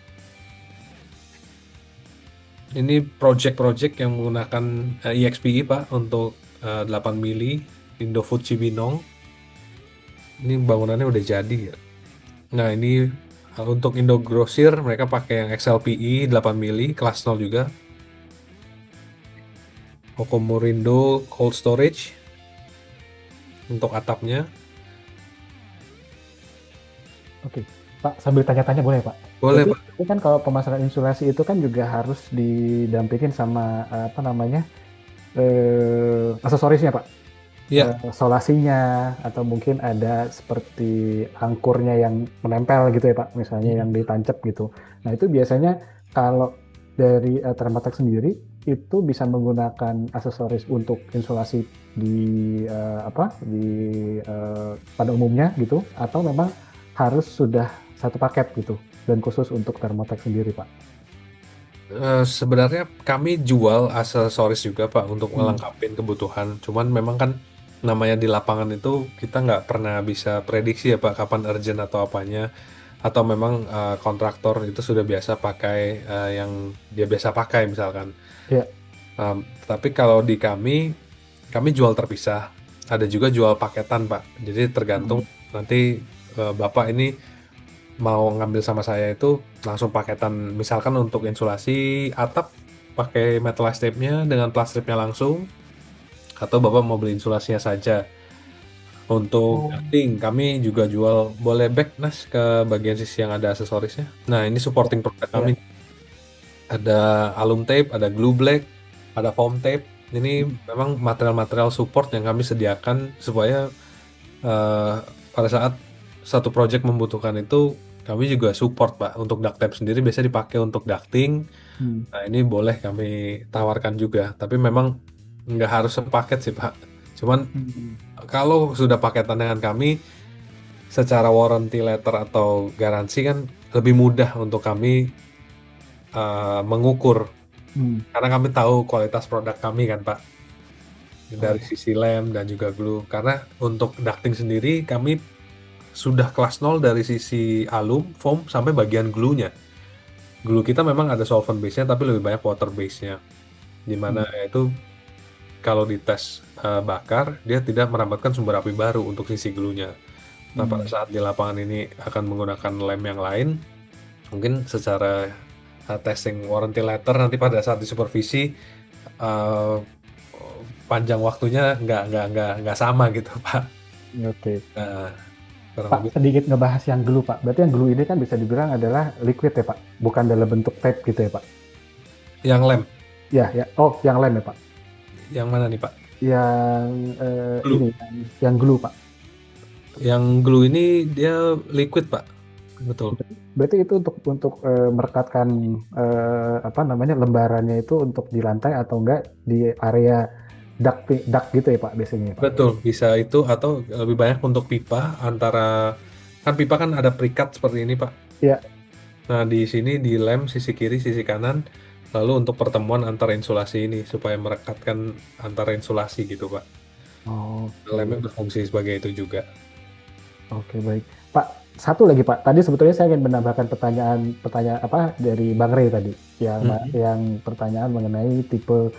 Ini project-project yang menggunakan EXPE Pak untuk 8 mili Indofood Cibinong. Ini bangunannya udah jadi ya. Nah ini untuk Indogrosir mereka pakai yang XLPE 8 mili kelas 0 juga. Okomorindo Cold Storage untuk atapnya. Oke, Pak, sambil tanya-tanya boleh Pak? Boleh Jadi, Pak. ini kan kalau pemasangan insulasi itu kan juga harus didampingin sama apa namanya aksesorisnya Pak. Iya. Solasinya atau mungkin ada seperti angkurnya yang menempel gitu ya Pak, misalnya yang ditancap gitu. Nah itu biasanya kalau dari Thermaltake sendiri itu bisa menggunakan aksesoris untuk insulasi di pada umumnya gitu, atau memang harus sudah satu paket gitu dan khusus untuk Thermaltake sendiri Pak? Sebenarnya kami jual aksesoris juga Pak untuk melengkapi kebutuhan. Cuman memang kan namanya di lapangan itu kita nggak pernah bisa prediksi ya Pak kapan urgent atau apanya. Atau memang kontraktor itu sudah biasa pakai yang dia biasa pakai misalkan. Iya. Tapi kalau di kami jual terpisah. Ada juga jual paketan Pak. Jadi tergantung nanti Bapak ini mau ngambil sama saya itu langsung paketan. Misalkan untuk insulasi atap pakai metalized tape-nya dengan plastiknya langsung. Atau Bapak mau beli insulasinya saja. Untuk ducting kami juga jual, boleh back Nas ke bagian sisi yang ada aksesorisnya. Nah ini supporting produk kami. Ada alum tape, ada glue black, ada foam tape. Ini memang material-material support yang kami sediakan supaya pada saat satu project membutuhkan itu kami juga support Pak. Untuk duct tape sendiri biasa dipakai untuk ducting. Nah ini boleh kami tawarkan juga. Tapi memang nggak harus sepaket sih Pak. Cuman Hmm. kalau sudah paketan dengan kami, secara warranty letter atau garansi kan lebih mudah untuk kami mengukur. Hmm. Karena kami tahu kualitas produk kami kan Pak. Dari Oh. sisi lem dan juga glue. Karena untuk ducting sendiri kami sudah kelas 0 dari sisi alum, foam, sampai bagian glue-nya. Glue kita memang ada solvent base-nya tapi lebih banyak water base-nya. Dimana itu kalau dites bakar, dia tidak merambatkan sumber api baru untuk sisi glue-nya. Nah, pada saat di lapangan ini akan menggunakan lem yang lain, mungkin secara testing warranty letter nanti pada saat disupervisi uh, panjang waktunya nggak sama gitu Pak. Oke. Nah, kurang Pak, lebih sedikit ngebahas yang glue, Pak. Berarti yang glue ini kan bisa dibilang adalah liquid ya, Pak? Bukan dalam bentuk tape gitu ya, Pak? yang lem, Ya, ya. Oh, yang lem ya, Pak? yang mana nih Pak? Yang Glue. ini, yang glue, Pak. Yang glue ini dia liquid Pak, betul. Berarti itu untuk merekatkan apa namanya lembarannya itu untuk di lantai atau enggak di area duct gitu ya, Pak, biasanya ya, Pak? Betul, bisa itu atau lebih banyak untuk pipa antara kan pipa kan ada perikat seperti ini Pak. Iya. Nah di sini di lem sisi kiri sisi kanan lalu untuk pertemuan antara insulasi ini supaya merekatkan antara insulasi gitu Pak. Oh, Lemnya berfungsi sebagai itu juga. oke, baik. Pak, satu lagi Pak. Tadi sebetulnya saya ingin menambahkan pertanyaan apa dari Bang Rey tadi yang pertanyaan mengenai tipe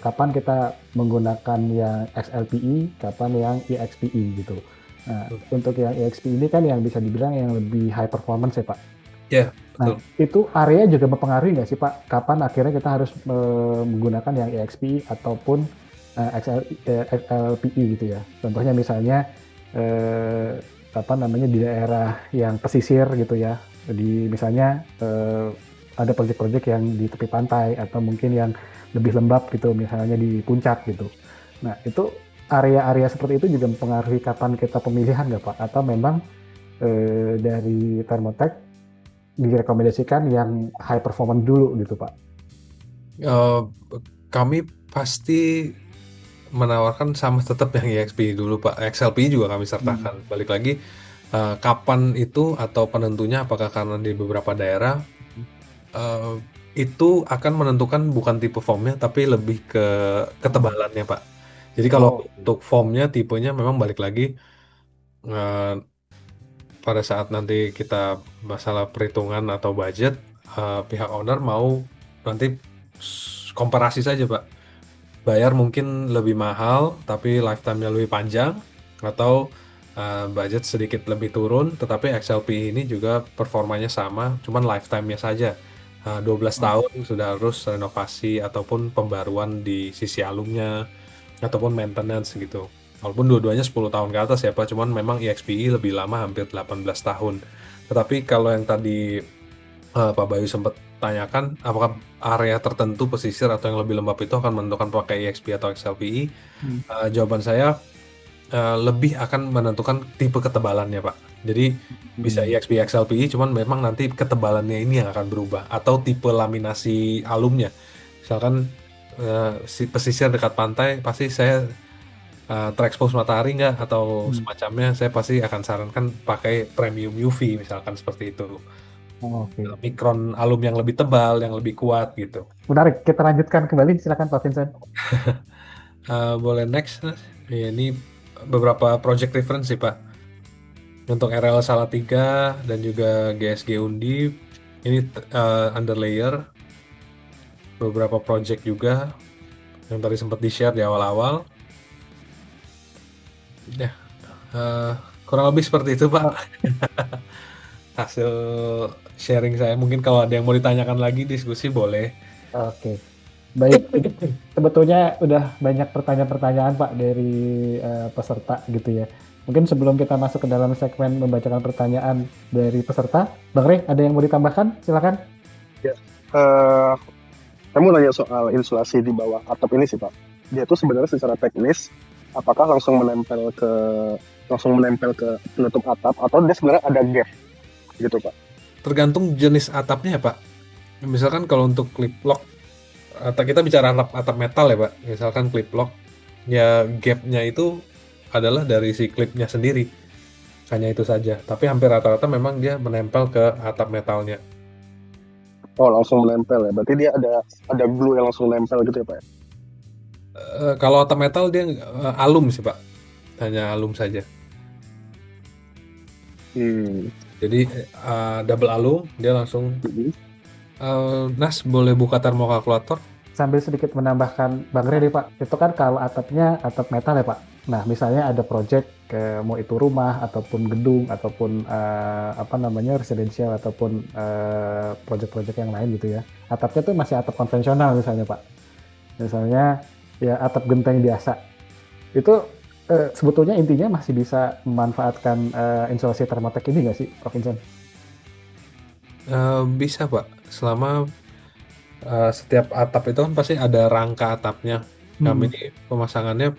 kapan kita menggunakan yang XLPE, kapan yang EXPE gitu. Nah, untuk yang EXPE ini kan yang bisa dibilang yang lebih high performance ya Pak. Ya, betul. Nah, itu area juga mempengaruhi nggak sih Pak? Kapan akhirnya kita harus menggunakan yang EXPE ataupun XLPE gitu ya? Contohnya misalnya apa namanya di daerah yang pesisir gitu ya, di misalnya ada proyek-proyek yang di tepi pantai atau mungkin yang lebih lembab gitu, misalnya di puncak gitu. Nah itu area-area seperti itu juga mempengaruhi kapan kita pemilihan nggak Pak? Atau memang dari Thermotech direkomendasikan yang high performance dulu gitu Pak? Kami pasti menawarkan sama tetap yang EXP dulu Pak. XLP juga kami sertakan. Balik lagi kapan itu atau penentunya apakah karena di beberapa daerah itu akan menentukan bukan tipe foamnya tapi lebih ke ketebalannya Pak. Jadi kalau untuk foamnya tipenya memang balik lagi pada saat nanti kita masalah perhitungan atau budget pihak owner mau nanti komparasi saja Pak. Bayar mungkin lebih mahal tapi lifetime-nya lebih panjang atau budget sedikit lebih turun tetapi XLP ini juga performanya sama cuman lifetime-nya saja 12 tahun sudah harus renovasi ataupun pembaruan di sisi alumnya ataupun maintenance gitu walaupun dua-duanya 10 tahun ke atas ya Pak cuman memang EXPE lebih lama hampir 18 tahun tetapi kalau yang tadi Pak Bayu sempat tanyakan apakah area tertentu pesisir atau yang lebih lembab itu akan menentukan pakai EXP atau XLPE jawaban saya lebih akan menentukan tipe ketebalannya Pak jadi bisa EXP XLPE cuman memang nanti ketebalannya ini yang akan berubah atau tipe laminasi alumnya misalkan si pesisir dekat pantai pasti saya terekspos matahari nggak atau semacamnya saya pasti akan sarankan pakai premium UV misalkan seperti itu. Mikron alum yang lebih tebal, yang lebih kuat gitu. Menarik, kita lanjutkan kembali, silakan Pak Vincent. Boleh next, ya, ini beberapa project reference sih Pak. Untuk RL Salatiga dan juga GSG Undi, ini underlayer. Beberapa project juga yang tadi sempat di-share di awal-awal. Ya, kurang lebih seperti itu Pak. Hasil sharing saya. Mungkin kalau ada yang mau ditanyakan lagi diskusi boleh. Oke, baik. Sebetulnya udah banyak pertanyaan-pertanyaan Pak dari peserta gitu ya. Mungkin sebelum kita masuk ke dalam segmen membacakan pertanyaan dari peserta, Bang Rey, ada yang mau ditambahkan? Silakan. Ya, saya mau nanya soal insulasi di bawah atap ini sih Pak. Dia tuh sebenarnya secara teknis, apakah langsung menempel ke penutup atap atau dia sebenarnya ada gap gitu Pak? Tergantung jenis atapnya ya Pak. Misalkan kalau untuk clip lock atau kita bicara atap metal ya Pak, misalkan clip lock, ya gapnya itu adalah dari si clipnya sendiri, hanya itu saja. Tapi hampir rata-rata memang dia menempel ke atap metalnya. Oh, langsung menempel ya. Berarti dia ada glue yang langsung nempel gitu ya, Pak? Kalau atap metal dia alum sih Pak, hanya alum saja. Jadi double alum dia langsung. Nas boleh buka termokalkulator? Sambil sedikit menambahkan Bang Redi Pak, itu kan kalau atapnya atap metal ya Pak. Nah misalnya ada project mau itu rumah ataupun gedung ataupun apa namanya residential ataupun project-project yang lain gitu ya. Atapnya tuh masih atap konvensional misalnya Pak. Misalnya ya atap genteng biasa. Itu sebetulnya intinya masih bisa memanfaatkan insulasi Thermaltake ini nggak sih Prof. Vincent? Bisa Pak, selama setiap atap itu kan pasti ada rangka atapnya. Kami ini pemasangannya,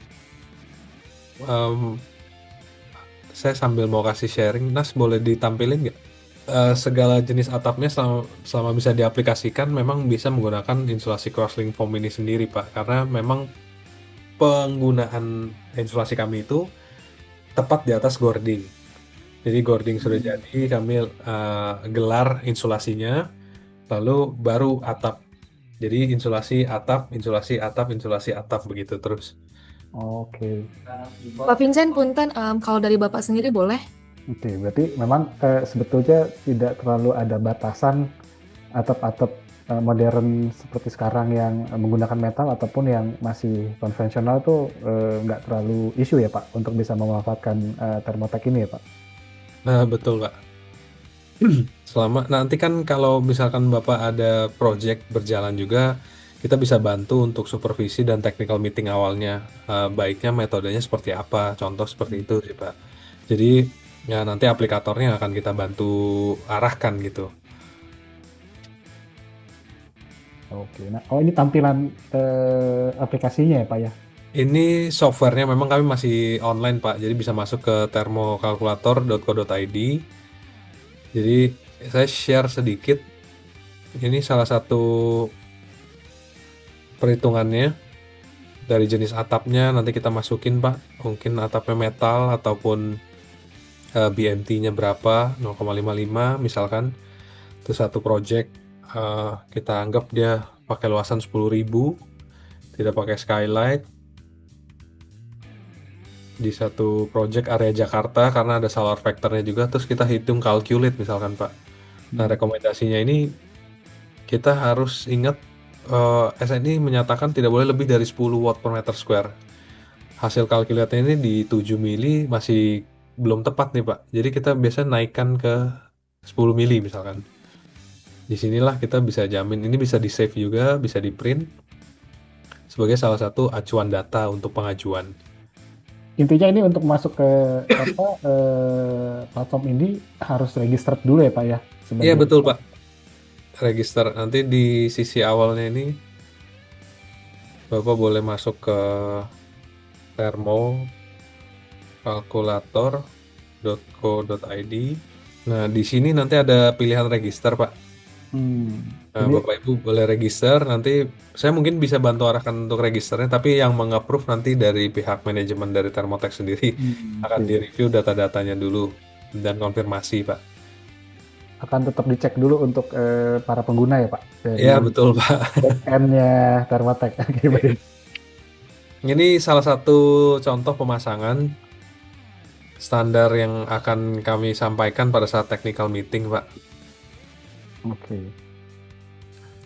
saya sambil mau kasih sharing, Nas boleh ditampilin nggak? Segala jenis atapnya selama bisa diaplikasikan memang bisa menggunakan insulasi crosslink foam ini sendiri Pak, karena memang penggunaan insulasi kami itu tepat di atas gording. Jadi gording sudah jadi, kami gelar insulasinya, lalu baru atap. Jadi insulasi atap, insulasi atap, insulasi atap begitu terus. Oke. Pak Vincent, punten, kalau dari Bapak sendiri boleh? Oke, berarti memang sebetulnya tidak terlalu ada batasan atap-atap modern seperti sekarang yang menggunakan metal ataupun yang masih konvensional tuh nggak terlalu isu ya Pak untuk bisa memanfaatkan Thermaltake ini ya Pak. Nah, betul Pak. Nanti kan kalau misalkan Bapak ada project berjalan juga, kita bisa bantu untuk supervisi dan technical meeting awalnya. Baiknya metodenya seperti apa, contoh seperti itu sih Pak. Jadi ya nanti aplikatornya akan kita bantu arahkan gitu. Oke, nah ini tampilan aplikasinya ya Pak ya? Ini softwarenya memang kami masih online Pak, jadi bisa masuk ke thermokalkulator.co.id. Jadi saya share sedikit, ini salah satu perhitungannya dari jenis atapnya, nanti kita masukin Pak, mungkin atapnya metal ataupun BMT-nya berapa, 0,55 misalkan. Terus satu project kita anggap dia pakai luasan 10.000, tidak pakai skylight. Di satu project area Jakarta karena ada solar factor-nya juga, terus kita hitung calculate misalkan Pak. Nah rekomendasinya ini kita harus ingat SNI menyatakan tidak boleh lebih dari 10 watt per meter square. Hasil kalkulatnya ini di 7 mili masih belum tepat nih Pak. Jadi kita biasa naikkan ke 10 mili misalkan. Disinilah kita bisa jamin, ini bisa di save juga, bisa di print sebagai salah satu acuan data untuk pengajuan. Intinya ini untuk masuk ke platform ini harus register dulu ya Pak ya? Iya betul Pak, register. Nanti di sisi awalnya ini Bapak boleh masuk ke thermokalkulator.co.id. Nah di sini nanti ada pilihan register Pak. Nah, Bapak Ibu boleh register, nanti saya mungkin bisa bantu arahkan untuk registernya, tapi yang meng-approve nanti dari pihak manajemen dari Thermaltake sendiri akan direview data-datanya dulu dan konfirmasi Pak. Akan tetap dicek dulu untuk para pengguna ya Pak? Iya betul Pak. Back-end-nya Thermaltake. Ini salah satu contoh pemasangan standar yang akan kami sampaikan pada saat technical meeting Pak. Oke.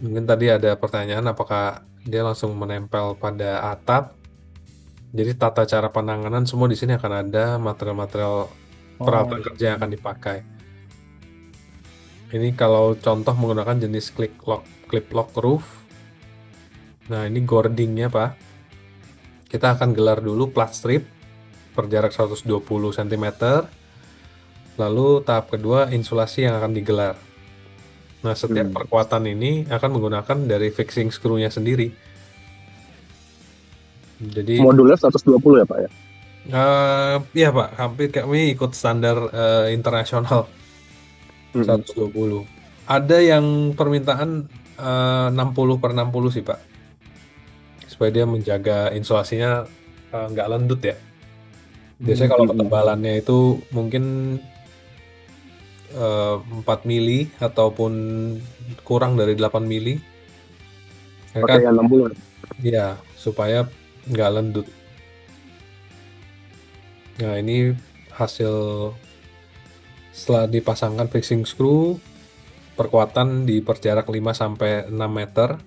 Mungkin tadi ada pertanyaan apakah dia langsung menempel pada atap. Jadi tata cara penanganan semua di sini akan ada, material-material peralatan kerja yang akan dipakai. Ini kalau contoh menggunakan jenis clip lock roof. Nah ini gordingnya Pak. Kita akan gelar dulu plat strip per jarak 120 cm. Lalu tahap kedua insulasi yang akan digelar. Nah, setiap perkuatan ini akan menggunakan dari fixing screw-nya sendiri. Jadi modulnya 120 ya Pak ya? Iya Pak, hampir kami ikut standar internasional 120. Ada yang permintaan 60/60 sih Pak. supaya dia menjaga insulasinya nggak lendut ya. Biasanya kalau ketebalannya itu mungkin 4 mili ataupun kurang dari 8 mili. Ya kan? Pakai yang 6 bulan. Iya, supaya nggak lendut. Nah, ini hasil setelah dipasangkan fixing screw, perkuatan diperjarak 5 sampai 6 meter.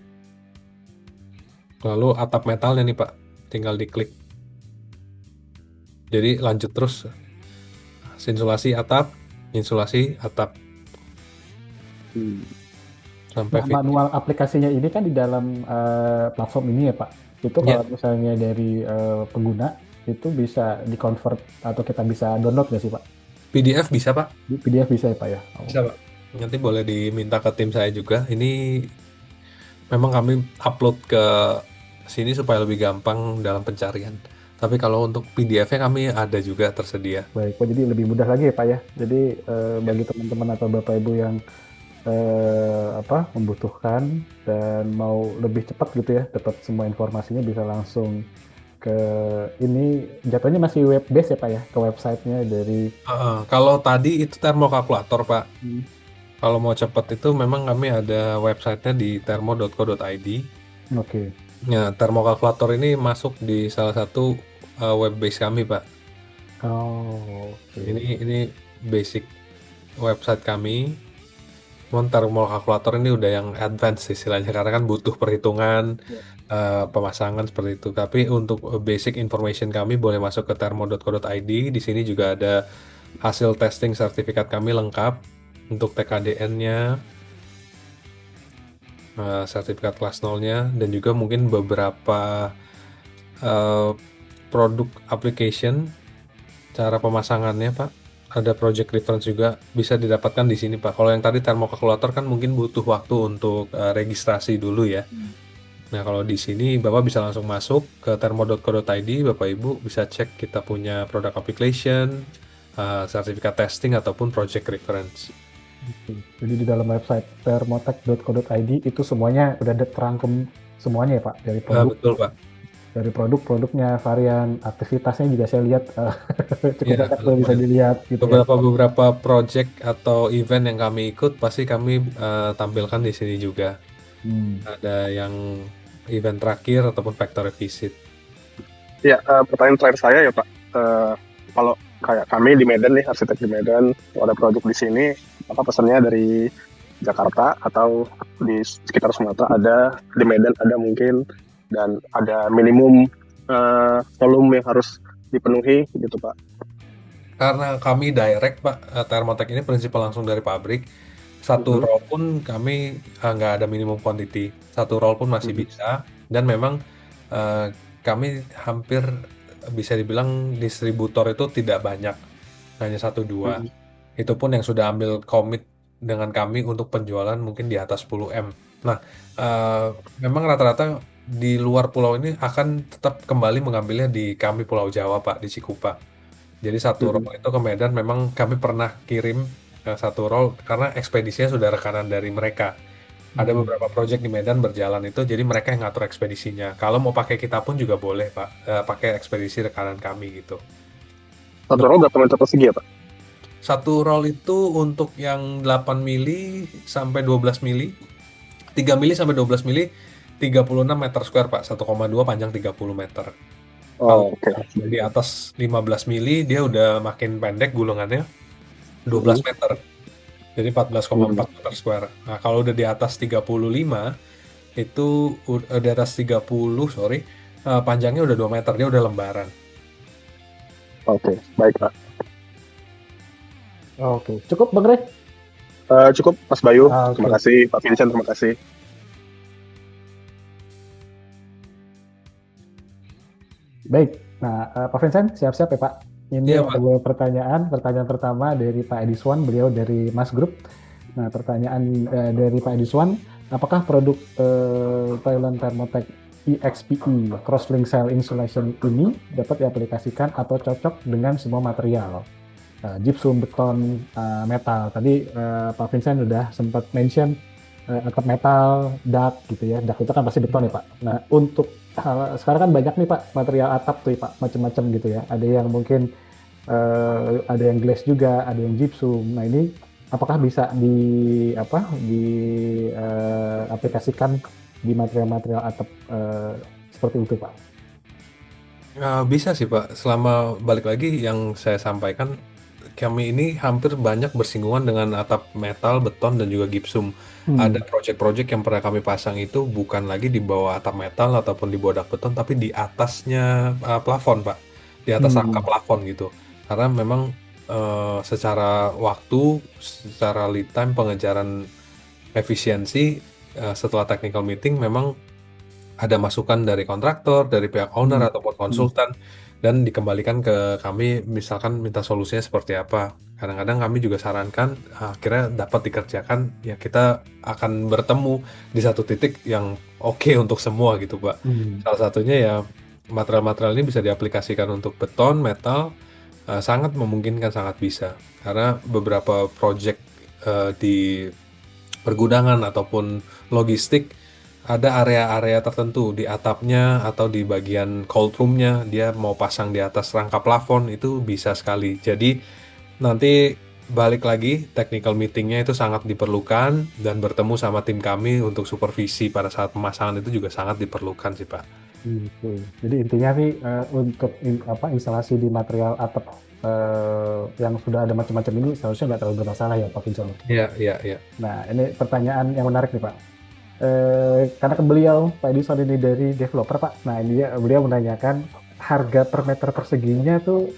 Lalu atap metalnya nih Pak, tinggal diklik. Jadi lanjut terus insulasi atap sampai Nah, manual aplikasinya ini kan di dalam platform ini ya Pak. Itu Iya. kalau misalnya dari pengguna itu bisa di-convert atau kita bisa download nggak sih Pak? PDF bisa Pak? Di PDF bisa ya Pak ya? Oh. Bisa Pak. Nanti boleh diminta ke tim saya juga. Ini memang kami upload ke sini supaya lebih gampang dalam pencarian. Tapi kalau untuk PDF-nya kami ada juga tersedia. Baik Pak, jadi lebih mudah lagi ya Pak ya. Jadi bagi teman-teman atau Bapak Ibu yang membutuhkan dan mau lebih cepat gitu ya, dapat semua informasinya bisa langsung ke ini, jatuhnya masih web based ya Pak ya, ke websitenya dari Kalau tadi itu termokalkulator Pak. Hmm. Kalau mau cepat itu memang kami ada websitenya di thermo.co.id. Oke. Ya, termokalkulator ini masuk di salah satu web base kami Pak. Oh, oke. Ini basic website kami. Termokalkulator ini udah yang advance istilahnya karena kan butuh perhitungan pemasangan seperti itu. Tapi untuk basic information kami boleh masuk ke thermo.co.id. Di sini juga ada hasil testing sertifikat kami lengkap untuk TKDN-nya, sertifikat kelas 0-nya, dan juga mungkin beberapa produk application, cara pemasangannya Pak. Ada project reference juga bisa didapatkan di sini Pak. Kalau yang tadi termokalkulator kan mungkin butuh waktu untuk registrasi dulu ya. Nah kalau di sini Bapak bisa langsung masuk ke thermo.co.id, Bapak Ibu bisa cek kita punya product application, sertifikat testing ataupun project reference. Jadi di dalam website thermotech.co.id itu semuanya udah ada terangkum semuanya ya Pak, dari produk, Betul Pak. dari produk-produknya, varian, aktivitasnya juga saya lihat cukup Iya, banyak tuh bisa dilihat gitu ya. beberapa project atau event yang kami ikut pasti kami tampilkan di sini juga. Ada yang event terakhir ataupun factory visit. Ya, pertanyaan terakhir saya ya Pak. Kalau kayak kami di Medan nih, arsitek di Medan, ada produk di sini, apa pesannya dari Jakarta atau di sekitar Sumatera ada, di Medan ada mungkin, dan ada minimum volume yang harus dipenuhi gitu Pak. Karena kami direct Pak, Thermotech ini prinsip langsung dari pabrik. Satu roll pun kami nggak ada minimum quantity. Satu roll pun masih bisa. Dan memang kami hampir bisa dibilang distributor itu tidak banyak. Hanya 1-2. Itu pun yang sudah ambil komit dengan kami untuk penjualan mungkin di atas 10M. Nah, memang rata-rata di luar pulau ini akan tetap kembali mengambilnya di kami Pulau Jawa Pak, di Cikupa. Jadi satu roll itu ke Medan memang kami pernah kirim satu roll karena ekspedisinya sudah rekanan dari mereka. Ada beberapa project di Medan berjalan itu, jadi mereka yang ngatur ekspedisinya. Kalau mau pakai kita pun juga boleh Pak, pakai ekspedisi rekanan kami gitu. Satu roll berapa meter persegi ya Pak? Satu roll itu untuk yang 8 mili sampai 12 mili, 3 mili sampai 12 mili, 36 meter square Pak, 1,2 panjang 30 meter. Oh, oke. Di atas 15 mili dia udah makin pendek gulungannya, 12 meter. Jadi 14,4 meter square. Nah, kalau udah di atas 35 itu di atas 30, panjangnya udah 2 meter, dia udah lembaran. Oke, baik Pak. Oke, cukup Bang Rey? Cukup Mas Bayu, Oke. terima kasih Pak Vincent, terima kasih. Baik, nah Pak Vincent siap-siap ya Pak. Ini Iya, Pak. ada pertanyaan pertama dari Pak Ediswan, beliau dari Mas Group. Nah pertanyaan dari Pak Ediswan, apakah produk Thailand Thermotech EXPE Crosslink Cell Insulation ini dapat diaplikasikan atau cocok dengan semua material? Gypsum, beton, metal. Tadi Pak Vincent sudah sempat mention atap metal, dak gitu ya. Dak itu kan pasti beton ya Pak. Nah untuk sekarang kan banyak nih Pak material atap tuh Pak, macam-macam gitu ya. Ada yang mungkin ada yang glass juga, ada yang gypsum. Nah ini apakah bisa aplikasikan di material-material atap seperti itu Pak? Bisa sih Pak, selama balik lagi yang saya sampaikan, kami ini hampir banyak bersinggungan dengan atap metal, beton, dan juga gipsum. Ada proyek-proyek yang pernah kami pasang itu bukan lagi di bawah atap metal ataupun di bawah dak beton, tapi di atasnya plafon Pak, di atas rangka Hmm. plafon gitu. Karena memang secara waktu, secara lead time, pengejaran efisiensi, setelah technical meeting memang ada masukan dari kontraktor, dari pihak owner Hmm. ataupun konsultan, dan dikembalikan ke kami misalkan minta solusinya seperti apa. Kadang-kadang kami juga sarankan akhirnya dapat dikerjakan, ya kita akan bertemu di satu titik yang oke untuk semua gitu Pak. Hmm. Salah satunya ya material-material ini bisa diaplikasikan untuk beton, metal, sangat memungkinkan, sangat bisa. Karena beberapa project di pergudangan ataupun logistik ada area-area tertentu di atapnya atau di bagian cold room-nya dia mau pasang di atas rangka plafon itu bisa sekali. Jadi nanti balik lagi technical meeting-nya itu sangat diperlukan dan bertemu sama tim kami untuk supervisi pada saat pemasangan itu juga sangat diperlukan sih Pak. Gitu. Jadi intinya sih untuk instalasi di material atap yang sudah ada macam-macam ini seharusnya nggak terlalu bermasalah ya Pak Vincent. Iya, iya, iya. Nah ini pertanyaan yang menarik nih Pak. Karena ke beliau Pak Edison ini dari developer Pak. Nah ini beliau menanyakan harga per meter perseginya tuh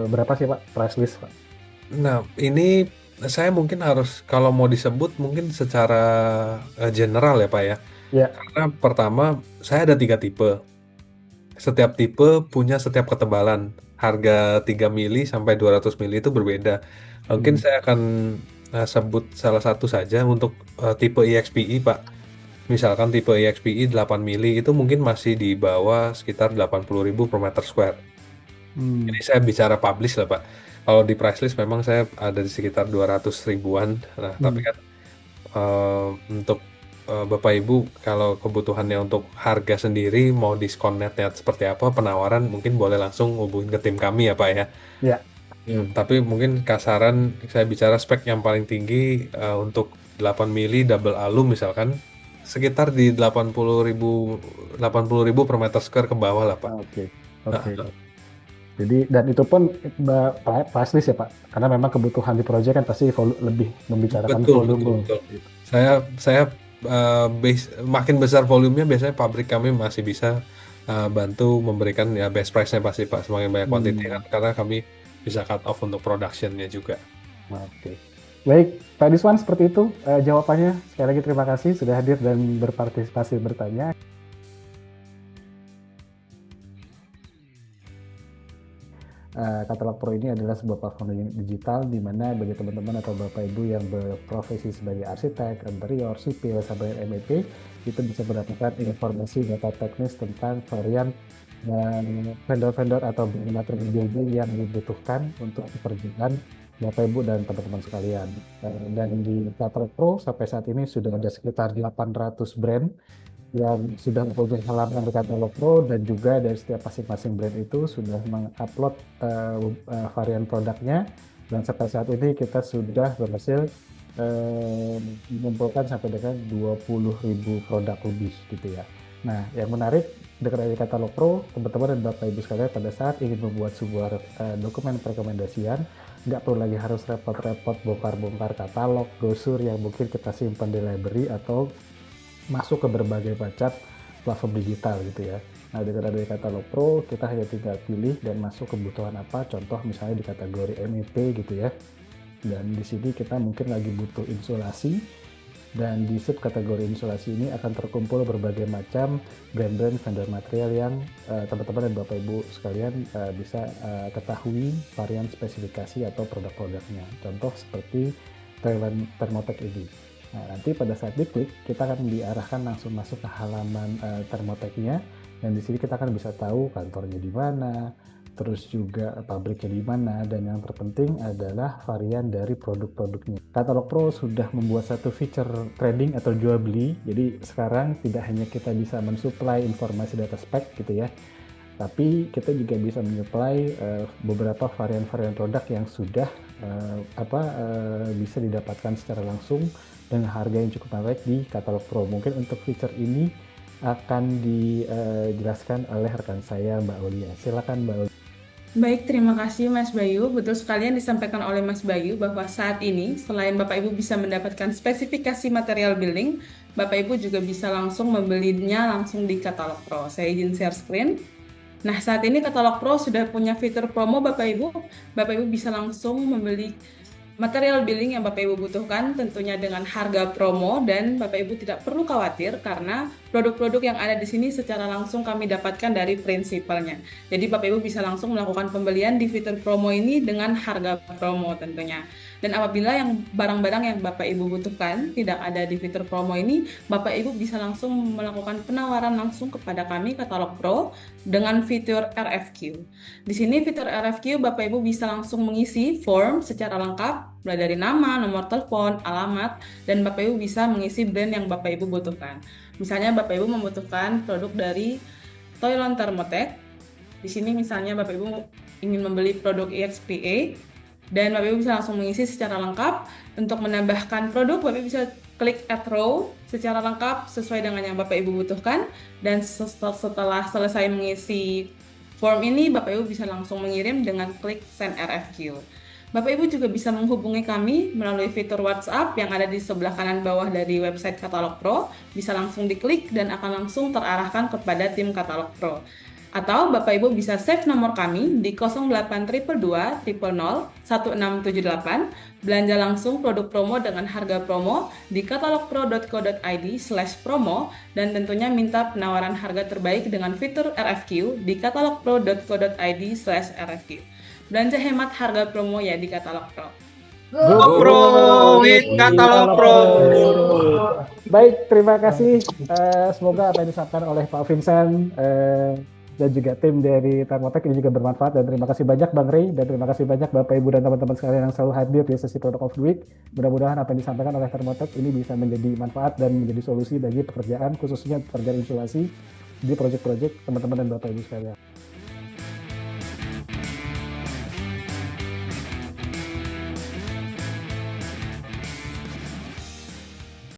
berapa sih Pak price list Pak? Nah, ini saya mungkin harus kalau mau disebut mungkin secara general ya Pak ya. Ya. Karena pertama saya ada 3 tipe. Setiap tipe punya setiap ketebalan. Harga 3 mili sampai 200 mili itu berbeda. Mungkin saya akan sebut salah satu saja untuk tipe EXPI Pak. Misalkan tipe EXPI 8 mili itu mungkin masih di bawah sekitar 80.000 per meter square. Ini saya bicara publish lah Pak. Kalau di price list memang saya ada di sekitar 200 ribuan. Nah, tapi kan untuk Bapak Ibu kalau kebutuhannya untuk harga sendiri mau diskon netnya seperti apa penawaran mungkin boleh langsung hubungin ke tim kami ya Pak ya. Ya. Tapi mungkin kasaran saya bicara spek yang paling tinggi untuk 8 mili double alum misalkan sekitar di 80.000 per meter square ke bawah lah Pak. Oke. Jadi dan itu pun price list ya Pak, karena memang kebutuhan di proyek kan pasti lebih membicarakan volume. Betul. Saya makin besar volumenya biasanya pabrik kami masih bisa bantu memberikan ya best price-nya pasti Pak semakin banyak quantity kan karena kami bisa cut off untuk production-nya juga. Oke. Baik, Pak Diswan seperti itu jawabannya. Sekali lagi terima kasih sudah hadir dan berpartisipasi bertanya. Katalog Pro ini adalah sebuah platform digital di mana bagi teman-teman atau Bapak Ibu yang berprofesi sebagai arsitek, interior, sipil, sampai MEP itu bisa mendapatkan informasi data teknis tentang varian dan vendor-vendor atau material building yang dibutuhkan untuk pekerjaan Bapak Ibu dan teman-teman sekalian. Dan di Katalog Pro sampai saat ini sudah ada sekitar 800 brand yang sudah mempunyai halaman di Katalog Pro dan juga dari setiap masing-masing brand itu sudah mengupload varian produknya dan sampai saat ini kita sudah berhasil mengumpulkan sampai dengan 20.000 produk lebih gitu ya. Nah yang menarik dari Katalog Pro teman-teman dan Bapak Ibu sekalian pada saat ingin membuat sebuah dokumen rekomendasian nggak perlu lagi harus repot-repot bongkar-bongkar katalog, brosur yang mungkin kita simpan di library atau masuk ke berbagai macam platform digital gitu ya. Nah dengan adanya Katalog Pro kita hanya tinggal pilih dan masuk kebutuhan apa, contoh misalnya di kategori MEP gitu ya. Dan di sini kita mungkin lagi butuh insulasi dan di subkategori insulasi ini akan terkumpul berbagai macam brand-brand vendor material yang teman-teman dan Bapak Ibu sekalian bisa ketahui varian spesifikasi atau produk-produknya. Contoh seperti Thermotech ini. Nah, nanti pada saat diklik, kita akan diarahkan langsung masuk ke halaman Thermotech-nya dan di sini kita akan bisa tahu kantornya di mana, terus juga pabriknya di mana, dan yang terpenting adalah varian dari produk-produknya. Katalog Pro sudah membuat satu feature trading atau jual beli, jadi sekarang tidak hanya kita bisa mensuplai informasi data spek gitu ya, tapi kita juga bisa menyuplai beberapa varian-varian produk yang sudah bisa didapatkan secara langsung dengan harga yang cukup menarik di Katalog Pro. Mungkin untuk feature ini akan dijelaskan oleh rekan saya, Mbak Aulia. Silakan Mbak Aulia. Baik, terima kasih Mas Bayu. Betul sekali yang disampaikan oleh Mas Bayu bahwa saat ini selain Bapak Ibu bisa mendapatkan spesifikasi material building, Bapak Ibu juga bisa langsung membelinya langsung di Katalog Pro. Saya izin share screen. Nah, saat ini Katalog Pro sudah punya fitur promo Bapak Ibu. Bapak Ibu bisa langsung membeli material building yang Bapak Ibu butuhkan tentunya dengan harga promo, dan Bapak Ibu tidak perlu khawatir karena produk-produk yang ada di sini secara langsung kami dapatkan dari prinsipalnya. Jadi Bapak Ibu bisa langsung melakukan pembelian di fitur promo ini dengan harga promo tentunya. Dan apabila yang barang-barang yang Bapak Ibu butuhkan tidak ada di fitur promo ini, Bapak Ibu bisa langsung melakukan penawaran langsung kepada kami Katalog Pro dengan fitur RFQ. Di sini fitur RFQ Bapak Ibu bisa langsung mengisi form secara lengkap, mulai dari nama, nomor telepon, alamat, dan Bapak Ibu bisa mengisi brand yang Bapak Ibu butuhkan. Misalnya Bapak Ibu membutuhkan produk dari Toylon Thermotech. Di sini misalnya Bapak Ibu ingin membeli produk EXPA, dan Bapak Ibu bisa langsung mengisi secara lengkap. Untuk menambahkan produk, Bapak Ibu bisa klik add row secara lengkap sesuai dengan yang Bapak Ibu butuhkan, dan setelah selesai mengisi form ini, Bapak Ibu bisa langsung mengirim dengan klik send RFQ. Bapak Ibu juga bisa menghubungi kami melalui fitur WhatsApp yang ada di sebelah kanan bawah dari website Katalog Pro. Bisa langsung diklik dan akan langsung terarahkan kepada tim Katalog Pro. Atau Bapak Ibu bisa save nomor kami di 0822 000 1678, belanja langsung produk promo dengan harga promo di katalogpro.co.id/promo, dan tentunya minta penawaran harga terbaik dengan fitur RFQ di katalogpro.co.id/RFQ. Belanja hemat harga promo ya di Katalog Pro. Go Pro with Katalog Pro. Baik, terima kasih. Semoga apa yang disampaikan oleh Pak Vincent dan juga tim dari Thermotech ini juga bermanfaat, dan terima kasih banyak Bang Rey, dan terima kasih banyak Bapak Ibu dan teman-teman sekalian yang selalu hadir di sesi Product of the Week. Mudah-mudahan apa yang disampaikan oleh Thermotech ini bisa menjadi manfaat dan menjadi solusi bagi pekerjaan, khususnya pekerjaan insulasi di proyek-proyek teman-teman dan Bapak Ibu sekalian.